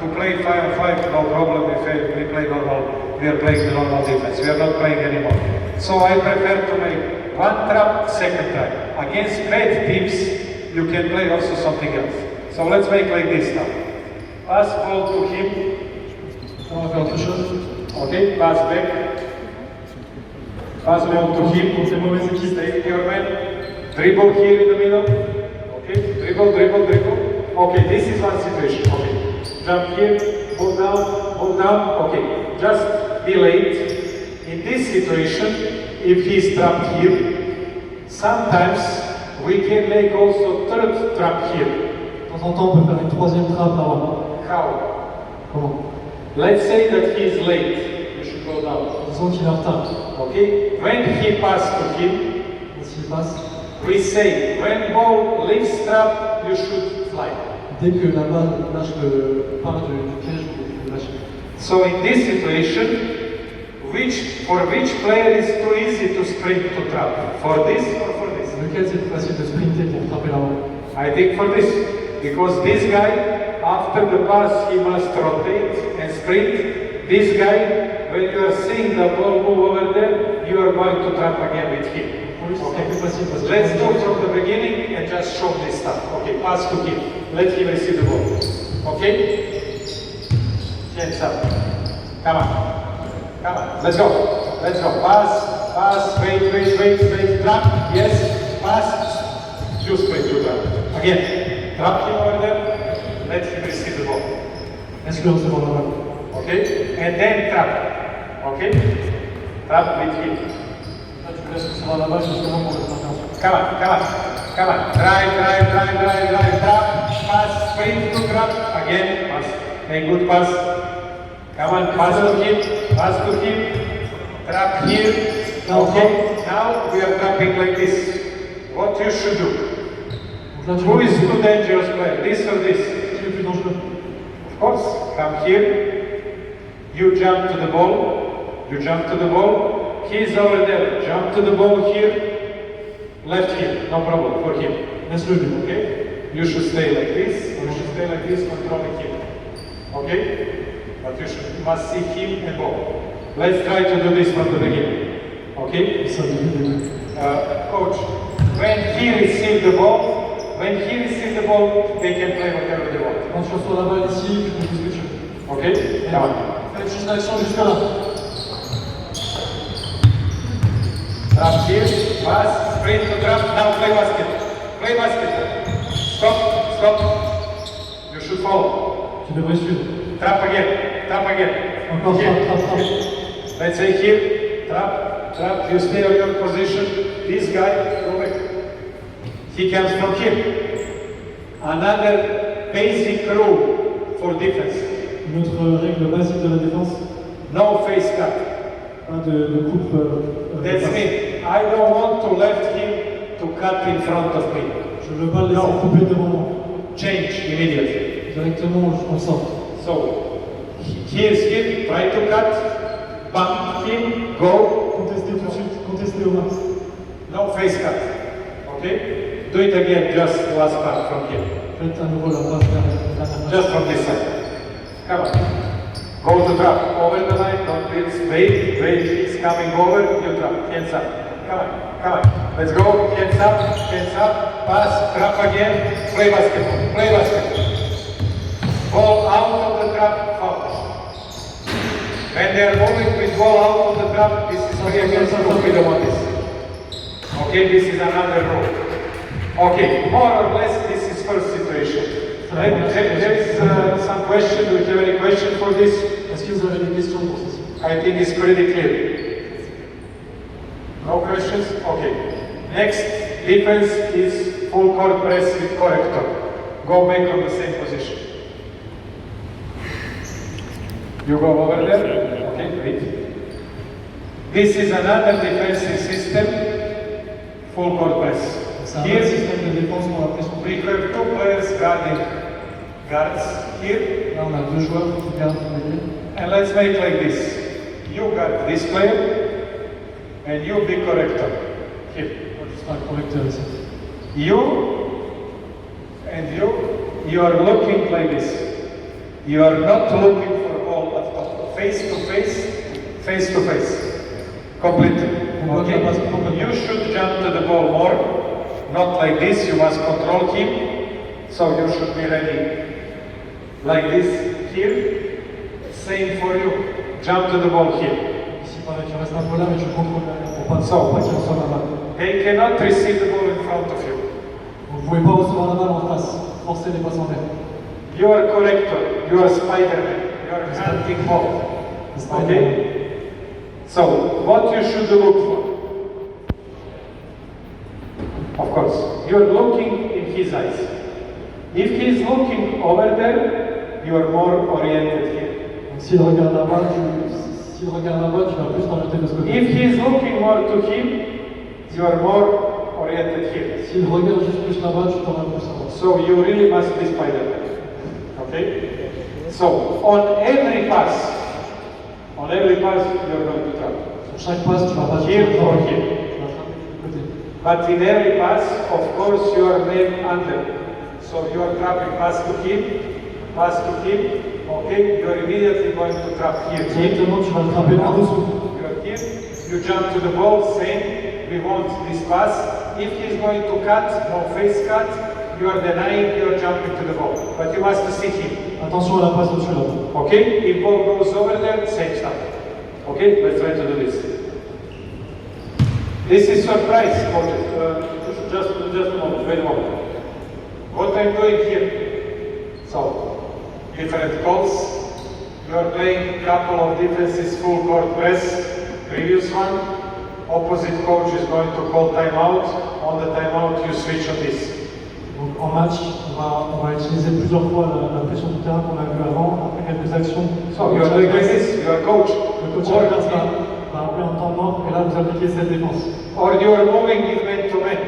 to play 5-on-5, no problem. If we play normal, we are playing the normal defense. We are not playing anymore. So I prefer to make one trap, second trap. Against bad teams, you can play also something else. So let's make like this now. Pass ball to him. On va faire autre chose. Okay, pass back. Pass ball to him. Contre les mauvaises équipes. Stay your man. Dribble here in the middle. Okay, dribble, dribble, dribble. Okay, this is one situation. Okay, jump here, move down. Okay, just be late. In this situation, if he's trapped here, sometimes we can make also third trap here. De temps en temps, on peut faire une troisième trappe là-bas. How? Comment? Let's say that he is late. You should go down. Disons qu'il est en retard. Okay, when he passes to him, Et s'il passe, we say when ball leaves trap, you should fly. dès que la balle lâche part du piège, vous lâchez. So in this situation, for which player is too easy to sprint to trap? For this or for this? Lequel c'est plus facile de sprinter pour frapper la balle? I think for this, because this guy, after the pass, he must rotate and sprint. This guy, when you are seeing the ball move over there, you are going to trap again with him. Okay. Let's do from the beginning and just show this stuff. Okay, pass to him. Let him receive the ball. Okay? Hands up. Come on. Let's go. Pass. Wait. Trap. Yes. Pass. You sprint, you trap. Again. Trap him over there. Let him receive the ball. Laisse-le recevoir la balle. Okay? And then trap. Okay? Trap with him. Là, tu laisses recevoir la balle justement pour le frapper ensuite. Come on. Drive. Trap. Pass. Sprint to trap. Again. Pass. Make good pass. Come on. Pass to him. Trap here. Okay. Now we are trapping like this. What you should do? Donc là, tu Who is too dangerous player? This or this? Qui est le plus dangereux? Of course. Come here. You jump to the ball. He's over there. Jump to the ball here. Left here. No problem for him. Laisse-le lui. Okay? You should stay like this. Controlling him. Okay? But you must see him and ball. Let's try to do this from the beginning. Okay? Ça début, début. Coach, when he receives the ball, they can play whatever they want. Quand tu reçois la balle ici, tu peux faire ce que tu veux. Okay? Come on. Faites juste l'action jusqu'à là. Trap here, pass, sprint to trap, now play basket. Stop. You should follow. Tu devrais suivre. Trap again. Encore Here. trap. Let's say here, trap, you stay on your position. This guy, go back. He comes from here. Another basic rule for defense. Une autre règle basique de la défense, No face cut. pas de coupe. That's me. I don't want to left him to cut in front of me. Je ne veux pas le laisser couper devant moi. Change immediately. Directement, on sort. So, here's him, try to cut, bump him, go. Contester tout de suite, contester au max. No face cut. Okay? Do it again, just last part from here. Faites à nouveau la passe vers la Just from this side. Come on. Go to trap, over the line, don't blitz, wait, he's coming over, you trap, hands up. Come on, let's go, hands up, pass, trap again, play basketball. Ball out of the trap, foul. When they are moving with ball out of the trap, this is 3 against 2, we don't want this. Okay, this is another rule. Okay, more or less, this is first situation. Right? There is some question. Do you have any question for this? Est-ce que vous avez des questions pour ceci? I think it's pretty clear. No questions? Okay. Next, defense is full court press with corrector. Go back on the same position. You go over there? Okay, great. This is another defensive system, full court press. Here, système de défense pour la pression. We have 2 players guarding guards here. Là, on a 2 joueurs qui gardent les lignes. And let's make like this. You guard this player, and you be corrector. Here. Ce sera correcteur ici. You and you are looking like this. You are not looking for ball, but face to face. Completely. Okay? You should jump to the ball more. Not like this, you must control him. So you should be ready. Like this here. Same for you. Jump to the ball here. Ici, pareil, tu restes un peu là, mais tu contrôles derrière pour pas qu'il reçoive la balle. They cannot receive the ball in front of you. Vous ne pouvez pas recevoir la balle en face. Forcez les passes en l'air. You are corrector. You are Spider-Man. You are hunting ball. Okay? So, what you should look for? Of course, you are looking in his eyes. If he is looking over there, you are more oriented here. S'il regarde là-bas, tu vas plus t'orienter de ce côté. If he is looking more to him, you are more oriented here. S'il regarde juste plus là-bas, tu t'orientes plus là-bas. So you really must be Spider-Man. Okay? So on every pass, you are going to trap. Sur chaque passe, tu vas pas Here or here. Tu vas frapper du côté. But in every pass, of course, you are named under. So you are trapping pass to him. Okay, you are immediately going to trap here. Directement, tu vas le frapper en dessous. You are here, you jump to the ball, same, we want this pass. If he is going to cut, no face cut, you are denying, you are jumping to the ball. But you must see him. Attention à la passe au-dessus là. Okay, if ball goes over there, same stuff. Okay, let's try to do this. This is surprise, coaches. Just a moment, wait a moment. What I'm doing here, so, different calls. You are playing a couple of defenses, full court press, previous one. Opposite coach is going to call timeout. On the timeout, you switch on this. Donc en match, on va utiliser plusieurs fois la pression du terrain qu'on a vu avant, après quelques actions. So you are doing like this, you are coach. Le coach va appeler un temps mort et là vous appliquez cette défense. Or you are moving in man to man,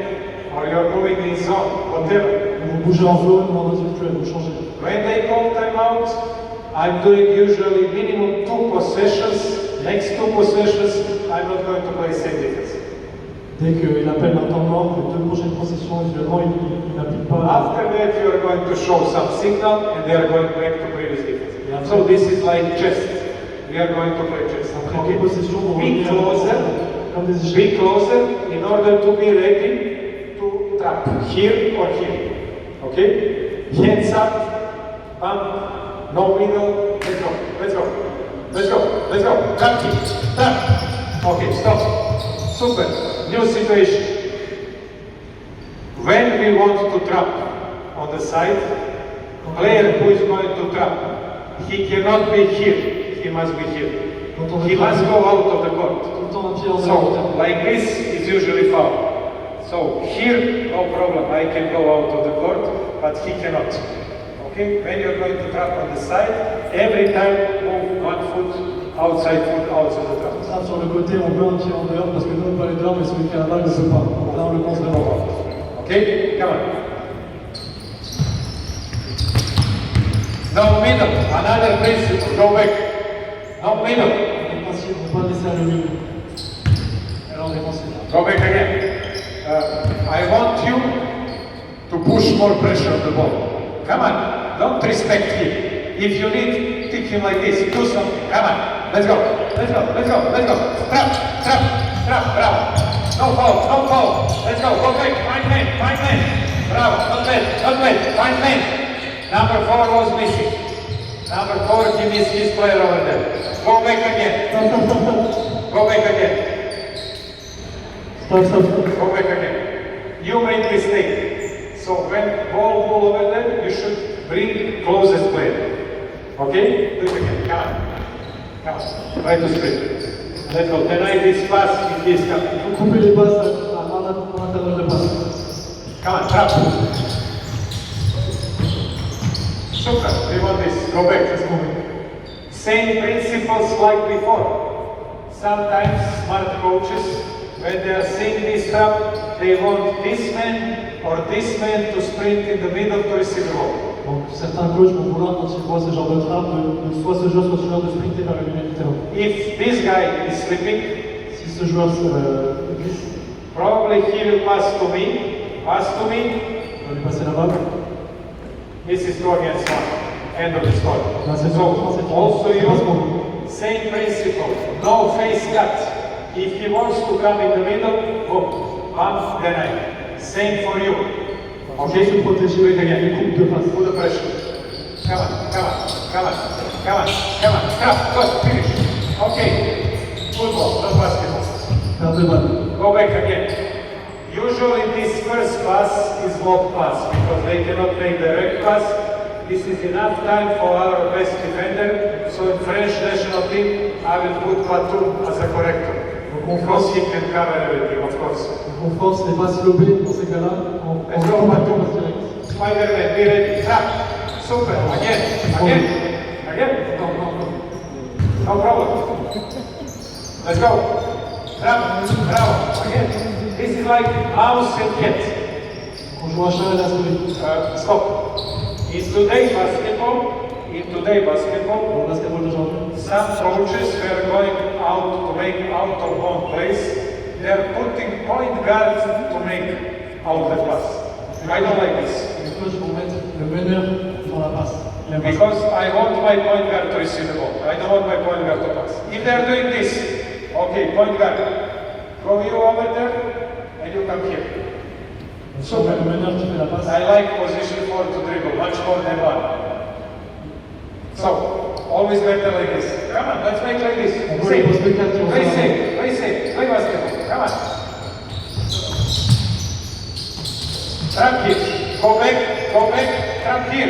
or you are moving in zone, whatever. Vous bougez en zone ou en individuel, vous changez. When they call timeout, I'm doing usually minimum 2 possessions. Next 2 possessions, I'm not going to play same defense. Dès qu'il appelle un temps mort, les 2 prochaines possessions, usuellement, il n'applique pas. After that, you are going to show some signal, and they are going back to previous defense. So this is like chess. We are going to play chess. Après 2 possessions, vous Be closer in order to be ready to trap here or here. Okay? Hands up, bump, no middle. Let's go. Trap him. Trap. Okay, stop. Super. New situation. When we want to trap on the side, player who is going to trap, he cannot be here. He must be here. He must go out of the court. So, like this is usually foul. So, here, no problem, I can go out of the court, but he cannot. Okay? When you're going to trap on the side, every time move 1 foot, outside the trap. Ça, sur le côté, on veut un pied en dehors parce que nous, on peut aller dehors, mais celui qui a la balle ne peut pas. Là, on le pense vraiment. Okay? Come on. No middle, another principle, go back. No middle. On ne peut pas laisser à le milieu. Alors, défensive. Go back again. I want you to push more pressure on the ball. Come on, don't respect him. If you need kick him like this. Do something. Come on. Let's go. Let's go. Let's go. Let's go. Trap. Trap. Trap. Bravo. No foul. No foul. Let's go. Go back. Find man. Find man. Bravo. Not bad. Not bad. Find man. Number 4 was missing. Number 4, he missed his player over there. Go back again. Go back again. Stop. Go back again. You made mistake. So when ball over there, you should bring closest player. Okay? Do it again. Come on. Come on. Try to sprint. Let's go. Deny this pass if he is coming. Coupez les passes en intérieur de passe. Come on, trap. Super. We want this. Go back. Let's move. Same principles like before. Sometimes smart coaches, when they are seeing this trap, they want this man or this man to sprint in the middle to receive the ball. Donc certains coachs vont vouloir, quand ils voient ce genre de trappe, de soit ce joueur soit ce joueur de sprinter vers le milieu du terrain. If this guy is slipping, Si ce joueur glisse, probably he will pass to me. Pass to me. on va lui passer la balle. This is 2 against 1. End of the score. Là, c'est So bon, also c'est you, bon. same principle. No face cut. If he wants to come in the middle, boom, bump, deny. Same for you. Okay, se protéger Do it again. les coupes de face. Put the pressure. Come on, come on, come on, come on, come on. Stop, good, finish. Okay. Football, not basketball. Perte de balle. Go back again. Usually this first pass is block pass because they cannot make direct pass. This is enough time for our best defender. So in French national team, I will put Batum as a corrector. Because he can cover everything, of course. On force les passes lobées dans ces cas-là. On Let's go, Batum. passe direct. Spider-Man, be ready. Trap. Super. Again. Again. Again. No problem. Let's go. Trap. Bravo. Again. This is like mouse and cat. On joue à chat et à souris. Stop. In today's basketball, Dans le basketball d'aujourd'hui, some coaches were going out to make out-of-bound plays. They are putting point guards to make outlet pass. I don't like this. les coachs vont mettre le meneur dans la passe. Because I want my point guard to receive the ball. I don't want my point guard to pass. If they are doing this, okay, point guard, go you over there and you come here. So, le meneur qui fait la passe. I like position 4 to dribble, much more than 1. So, always better like this. Come on, let's make like this. On voit les postes de 4 qui vont Play faire safe, play safe, play basketball. Come on. Trap here, go back, trap here,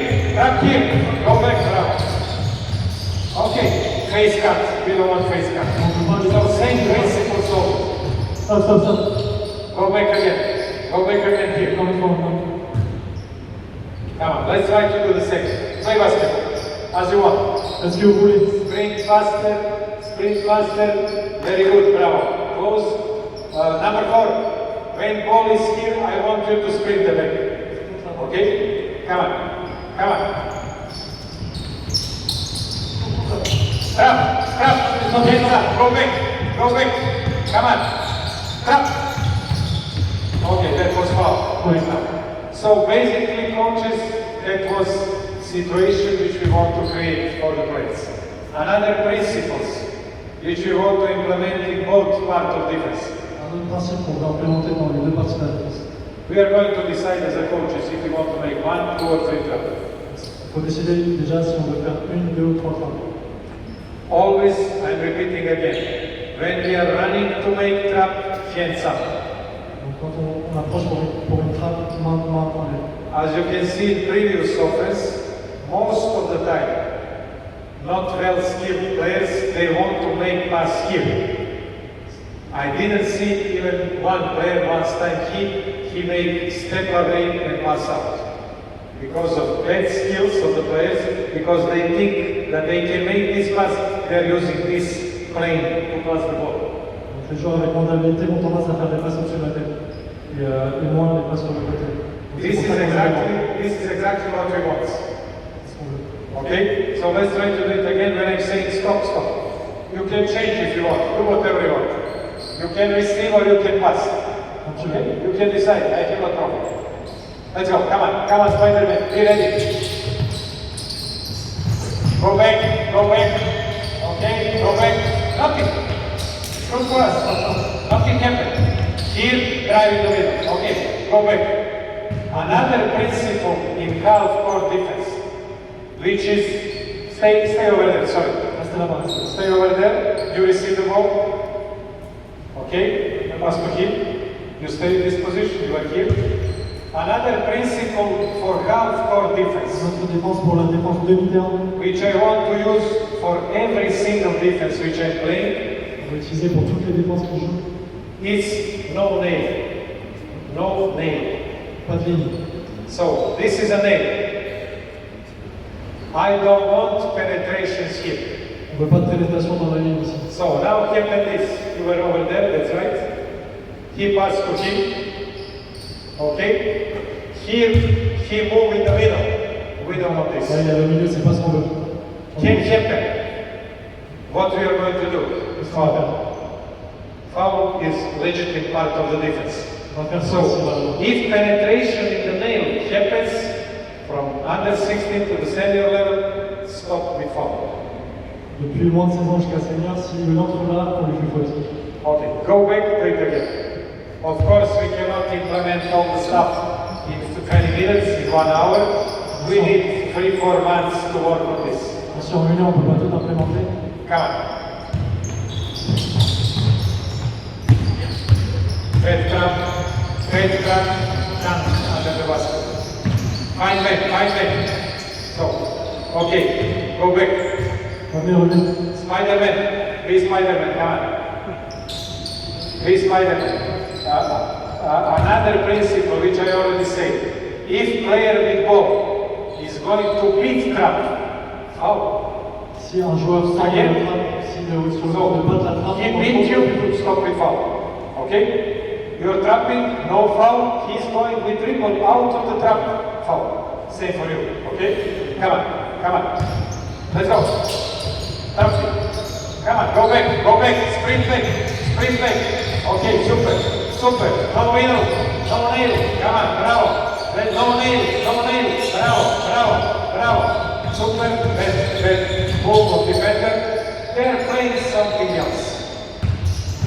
go back, bravo. Okay, face cut, we don't want face cut. So same principle solved. Stop. Go back again here. Come on. Come on, let's try to do the same. Play basketball, as you want. Est-ce que vous voulez? Sprint faster, very good, bravo. Close. Number 4, when ball is here, I want you to sprint the back. Okay? Come on. Stop. Hands up, go back. Come on. Stop. Okay, that was foul. So basically, coaches, that was situation which we want to create for the players. Another principles which we want to implement in both parts of defense. Un autre principe qu'on va implémenter dans les deux parties de la défense. We are going to decide as a coaches if we want to make 1, 2 or 3 traps. Il faut décider déjà si on veut faire 1, 2 ou 3 trappes. Always, I'm repeating again, when we are running to make trap, hands up. Donc quand on approche pour une trappe, main en l'air. As you can see in previous offense, most of the time, not well-skilled players, they want to make pass here. I didn't see even one player once time he made step away and pass out. Because of bad skills of the players, because they think that they can make this pass, they are using this plane to pass the ball. Donc les joueurs avec moins d'habileté ont tendance à faire des passes au-dessus de la tête et moins des passes sur le côté. Donc, This c'est pour is ça qu'on fait exactly what we want. ce qu'on veut. Okay? So let's try to do it again when I'm saying stop. You can change if you want, do whatever you want. You can receive or you can pass. Okay? You can decide, I have no problem. Let's go, come on, Spider-Man, be ready. Go back, go back. Okay, go back. Nothing. It's good for us. Nothing happened. Here, drive in the middle. Okay, go back. Another principle in half-court defense, which is, stay over there, sorry. Stay over there. You receive the ball. Okay, pass to him. You stay in this position, you are here. Another principle for half-court defense, Notre défense pour la défense demi-terme, which I want to use for every single defense which I'm playing, on va utiliser pour toutes les défenses qui jouent. is no nail. No nail. Pas de ligne. So, this is a nail. I don't want penetrations here. On veut pas de pénétration dans la ligne ici. So, now happen this. You were over there, that's right. He passed to him. Okay? Here, he moved in the middle. We don't want this. Là, il y a le milieu, c'est pas ce qu'on veut. Can happen. What we are going to do? Foul. Foul is legitimate part of the defense. On va faire ça aussi, So, voilà. if penetration in the nail happens from under 16 to the senior level, stop with foul. Depuis moins de 16 ans jusqu'à senior, s'il entre là, on lui fait faute. Okay, go back to it again. Of course, we cannot implement all the stuff in 20 minutes, in 1 hour. We need 3-4 months to work on this. Bien sûr, en une heure, on peut pas tout implémenter. Come on. Head trap, hand under the basket. Fine man. So, okay, go back. Revenez. Spider-Man, be Spider-Man, come on. Be Spider-Man. Another principle which I already said, if player with ball is going to beat trap, foul. Si un joueur sort de la trappe, s'il est sur le bord de battre la trappe, He beat you, stop with foul. Okay? You're trapping, no foul, he's going with dribble out of the trap, foul. Same for you, okay? Come on. Let's go. Trap it. Come on, go back, sprint back. Okay, super. No middle, no nail. Come on, bravo. No nail. Bravo. Super, best move of defender. They're playing something else.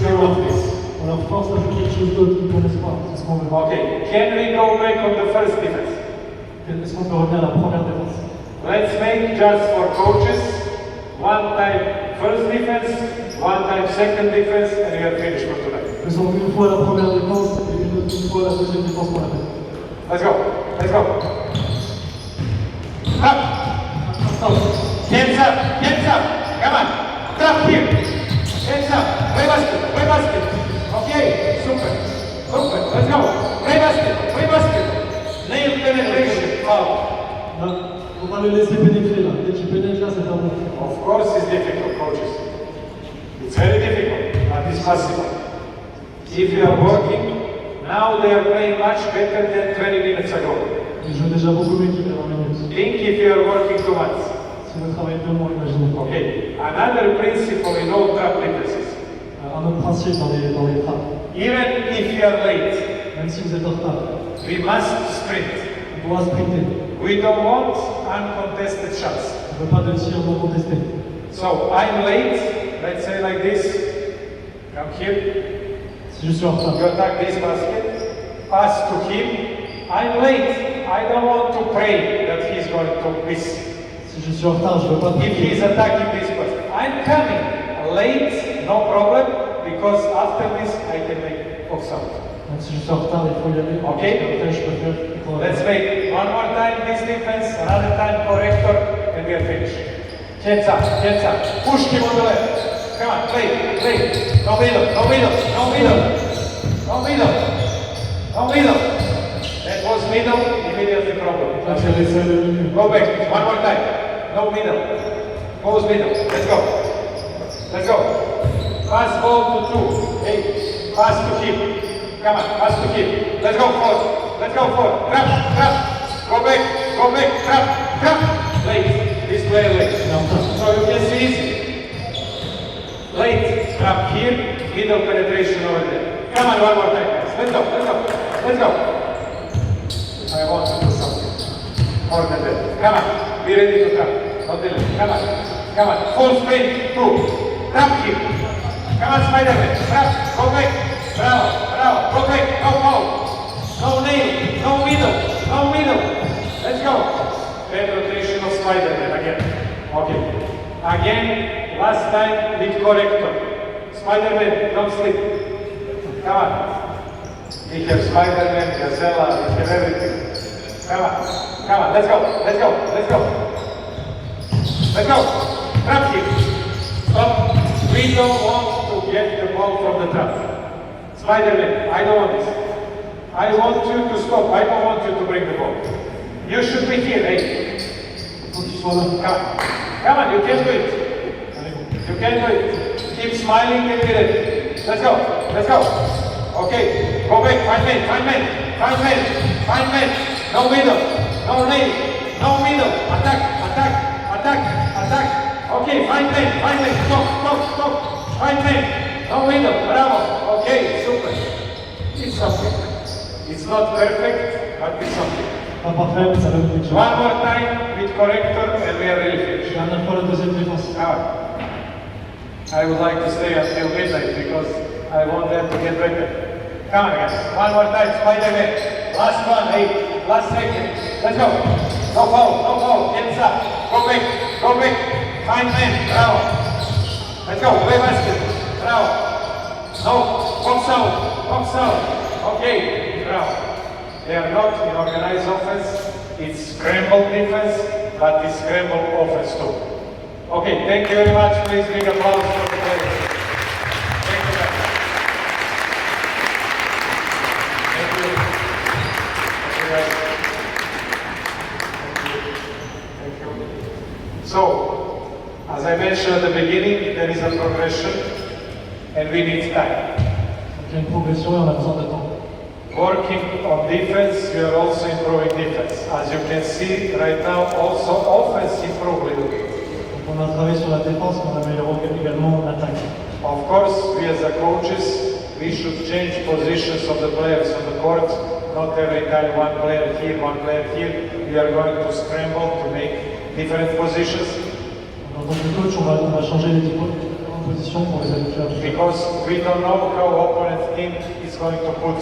They want this. On leur force à faire quelque chose d'autre qu'ils ne connaissent pas. C'est ce qu'on veut. Okay, can we go back on the first defense? Est-ce qu'on peut revenir à la première défense? Let's make just for coaches, one time first defense, one time second defense, and we are finished for tonight. Faisons une fois la première défense et une fois la deuxième défense pour la fête. Let's go. Up. Hands up. Come on. Trap here. Hands up. Play basket. Okay. Super. Let's go. Play basket. Nail penetration. Foul. On va le laisser pénétrer là. Dès qu'il pénètre là, c'est un bon. Of course it's difficult, coaches. It's very difficult, but it's possible. If you are working, now they are playing much better than 20 minutes ago. Ils jouent déjà beaucoup mieux qu'il y a 20 minutes. Think if you are working too much. Si vous travaillez 2 mois, imaginez. Okay. Another principle in all trap defenses. Un autre principe dans les trappes. Even if you are late, Même si vous êtes en retard, we must sprint. on doit sprinter. We don't want uncontested shots. On ne veut pas de tir non contesté. So I'm late, let's say like this. Come here. Si je suis en retard, You attack this basket, pass to him. I'm late. I don't want to pray that he's going to miss. si je suis en retard, je ne veux pas If he's attacking this basket, I'm coming late, no problem, because after this I can make offside. Donc si je suis en retard, il faut y aller. Okay. Après, je peux faire. Let's make one more time this defense, another time corrector, and we are finished. Hands up. Push him on the left. Come on, play. No middle. That was middle, immediately problem. Là, j'ai laissé le milieu. Go back, one more time. No middle. Goes middle. Let's go. Pass ball to two. Hey, pass to him. Come on, pass to him. Let's go forward. Trap. Go back. Trap. Late. This player late. So you can see easy. Late. Trap here. Middle penetration over there. Come on, one more time, guys. Let's go. I want to do something more than that. Come on. Be ready to trap. Not delay. Come Come on, full sprint, two. Trap him. Come on, Spider-Man. Trap, go back. Bravo, bravo, go back, go, go. No nail, no middle, no middle. Let's go. Bad rotation of Spider-Man again. Okay. Again, last time with corrector. Spider-Man, don't sleep. Come on. We have Spider-Man, Gazella, we have everything. Come on, come on, let's go, let's go, let's go. Let's go. Trap him. Stop. We don't want to get the ball from the trap. Spider-Man, I don't want this. I want you to stop. I don't want you to bring the ball. You should be here, hey. Come on. Come on, you can do it. You can do it. Keep smiling and be ready. Let's go. Let's go. Okay. Go back. Find men. Find men. Find men. Find men. No middle. No nail. No middle. Attack. Attack. Attack. Attack. Okay. Find men. Find men. Stop. Stop. Stop. Find men. No middle. Bravo. Okay. Super. It's something. It's not perfect, but it's something. Pas parfait, mais ça donne quelque chose. One more time with corrector and we are really finished. Dernière fois la deuxième défense. I would like to stay until midnight because I want them to get better. Come on guys, one more time, Spider-Man. Last one, hey, last second. Let's go. No foul, no foul, hands up. Go back, go back. Find man, bravo. Let's go, play basket. Bravo. No, box out, box out. Okay, bravo. They are not in organized offense, it's scramble defense, but it's scramble offense too. Okay, thank you very much. Please big applause for the players. Thank you guys. Thank you. Thank you guys. Thank you. Thank you. So, as I mentioned at the beginning, there is a progression and we need time. Il y a une progression et on a besoin de temps. Working on defense, we are also improving defense. As you can see right now, also offense improved a little bit. Donc on a travaillé sur la défense, mais on améliore également l'attaque. Of course, we as the coaches, we should change positions of the players on the court. Not every time one player here, one player here. We are going to scramble to make different positions. En tant que coach, on va changer les différentes positions pour les habituer à faire. Because we don't know how opponent team is going to put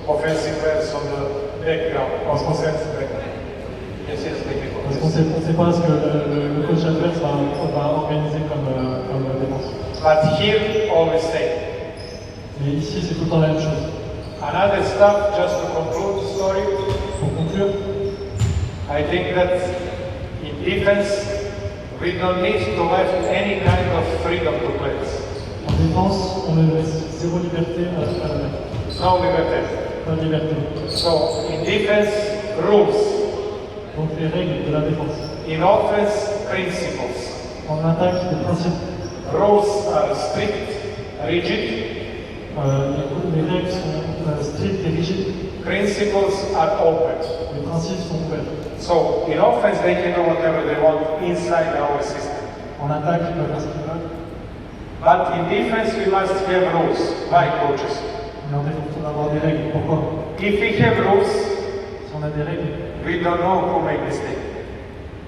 offensive players on the background, on offensive background. Yes, yes, thank you. Parce qu'on ne sait pas ce que le coach adverse va organiser comme défense. But here, always stay. Mais ici, c'est tout le temps la même chose. Another stuff, just to conclude the story, Pour conclure, I think that in defense, we don't need to have any kind of freedom to play. en défense, on ne laisse zéro liberté à la mec. No liberty. Pas de liberté. So, in defense, rules. Donc les règles de la défense. In offense, principles. En attaque, les principes. Rules are strict, rigid. Les règles sont strictes et rigides. Principles are open. Les principes sont ouverts. So, in offense, they can do whatever they want inside our system. En attaque, ils peuvent faire ce qu'ils veulent. But in defense, we must have rules, by coaches. Mais en défense, il faut avoir des règles. Pourquoi? If we have rules, Si on a des règles, we don't know who make mistake.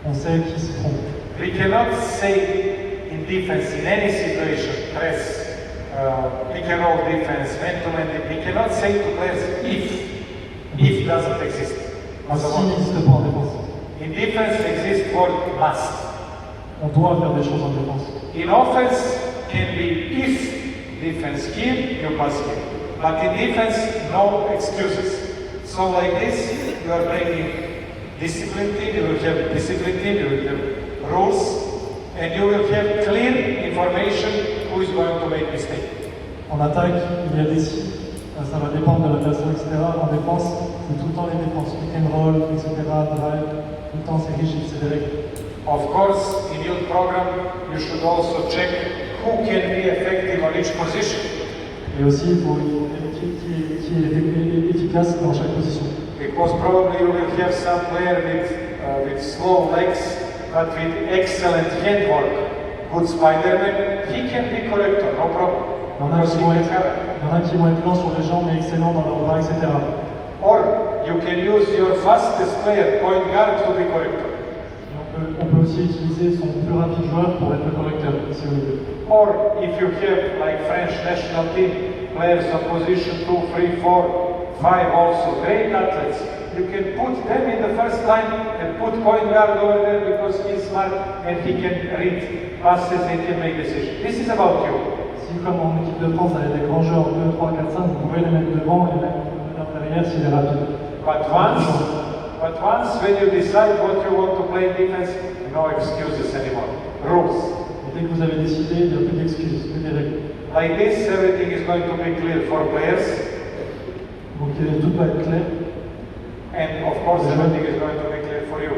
on sait qui se trompe. We cannot say in defense, in any situation, press, pick and roll defense, man-to-man, we cannot say to players if doesn't exist. S'il n'existe pas en défense. In defense exists word must. On doit faire des choses en défense. In offense can be if defense here, you pass here. But in defense, no excuses. So like this, you are playing discipline team, you will have discipline team, you will have rules, and you will have clear information who is going to make mistake. En attaque, il y a des si. Ça va dépendre de la personne, etc. En défense, c'est tout le temps les défenses. Pick and roll, etc. Drive. Tout le temps, c'est rigide, c'est des règles. Of course, in your program, you should also check who can be effective on each position. Et aussi, il faut qui est efficace dans chaque position. Because probably you will have some player with slow legs, but with excellent handwork. Good Spider-Man, he can be corrector, no problem. Il y en a qui vont être lents sur les jambes, mais excellents dans leur bras, etc. Or you can use your fastest player, point guard, to be corrector. Et on peut on peut aussi utiliser son plus rapide joueur pour être le correcteur, si vous voulez. Or if you have like French national team players on position 2, 3, 4, 5 also great athletes, you can put them in the first line and put point guard over there because he's smart and he can read passes and can make decisions. This is about you. Si comme en équipe de France, vous avez des grands joueurs 2, 3, 4, 5, vous pouvez les mettre devant et mettre derrière s'il est rapide. But once when you decide what you want to play in defense, no excuses anymore. Rules. Dès que vous avez décidé, il n'y a plus d'excuses, plus des règles. Like this, everything is going to be clear for players. Donc tout va être clair. And of course, everything is going to be clear for you.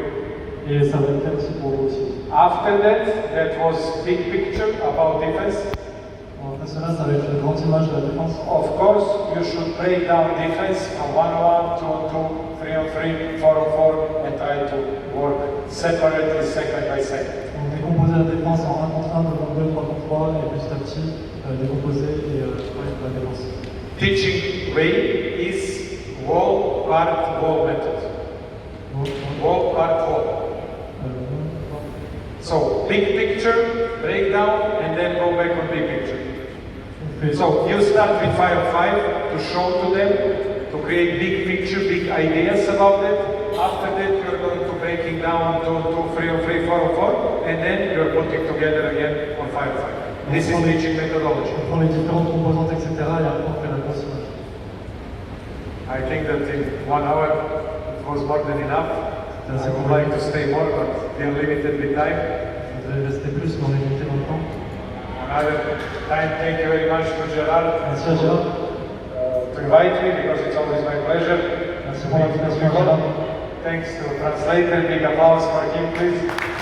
Et ça va être clair aussi pour vous aussi. After that was big picture about defense. Après cela, ça va être une grande image de la défense. Of course, you should break down defense from 1-on-1, 2-on-2, 3-on-3, 4-on-4, and try to work separately, second by second. On décomposer la défense en 1 contre 1, 2 contre 2, 3 contre 3, et petit à petit décomposer et travailler pour la défense. Teaching way is wall, part, wall method. Wall, part, wall. So, big picture, break down, and then go back on big picture. So, you start with 5-5 to show to them, to create big picture, big ideas about it. After that, you're going to breaking down to 2-3-3, 4-4, and then you're putting together again on 5-5. This is teaching methodology. On prend les différentes composantes, etc. et après on fait la grosse image. I think that in 1 hour it was more than enough. I would like to stay more, but we are limited with time. Je voudrais rester plus, mais on est limité dans le temps. Another time, thank you very much to Gerard. Merci à Gérard. To invite me, because it's always my pleasure. Merci pour l'invitation à Gérard. Thanks to translator, big applause for him, please.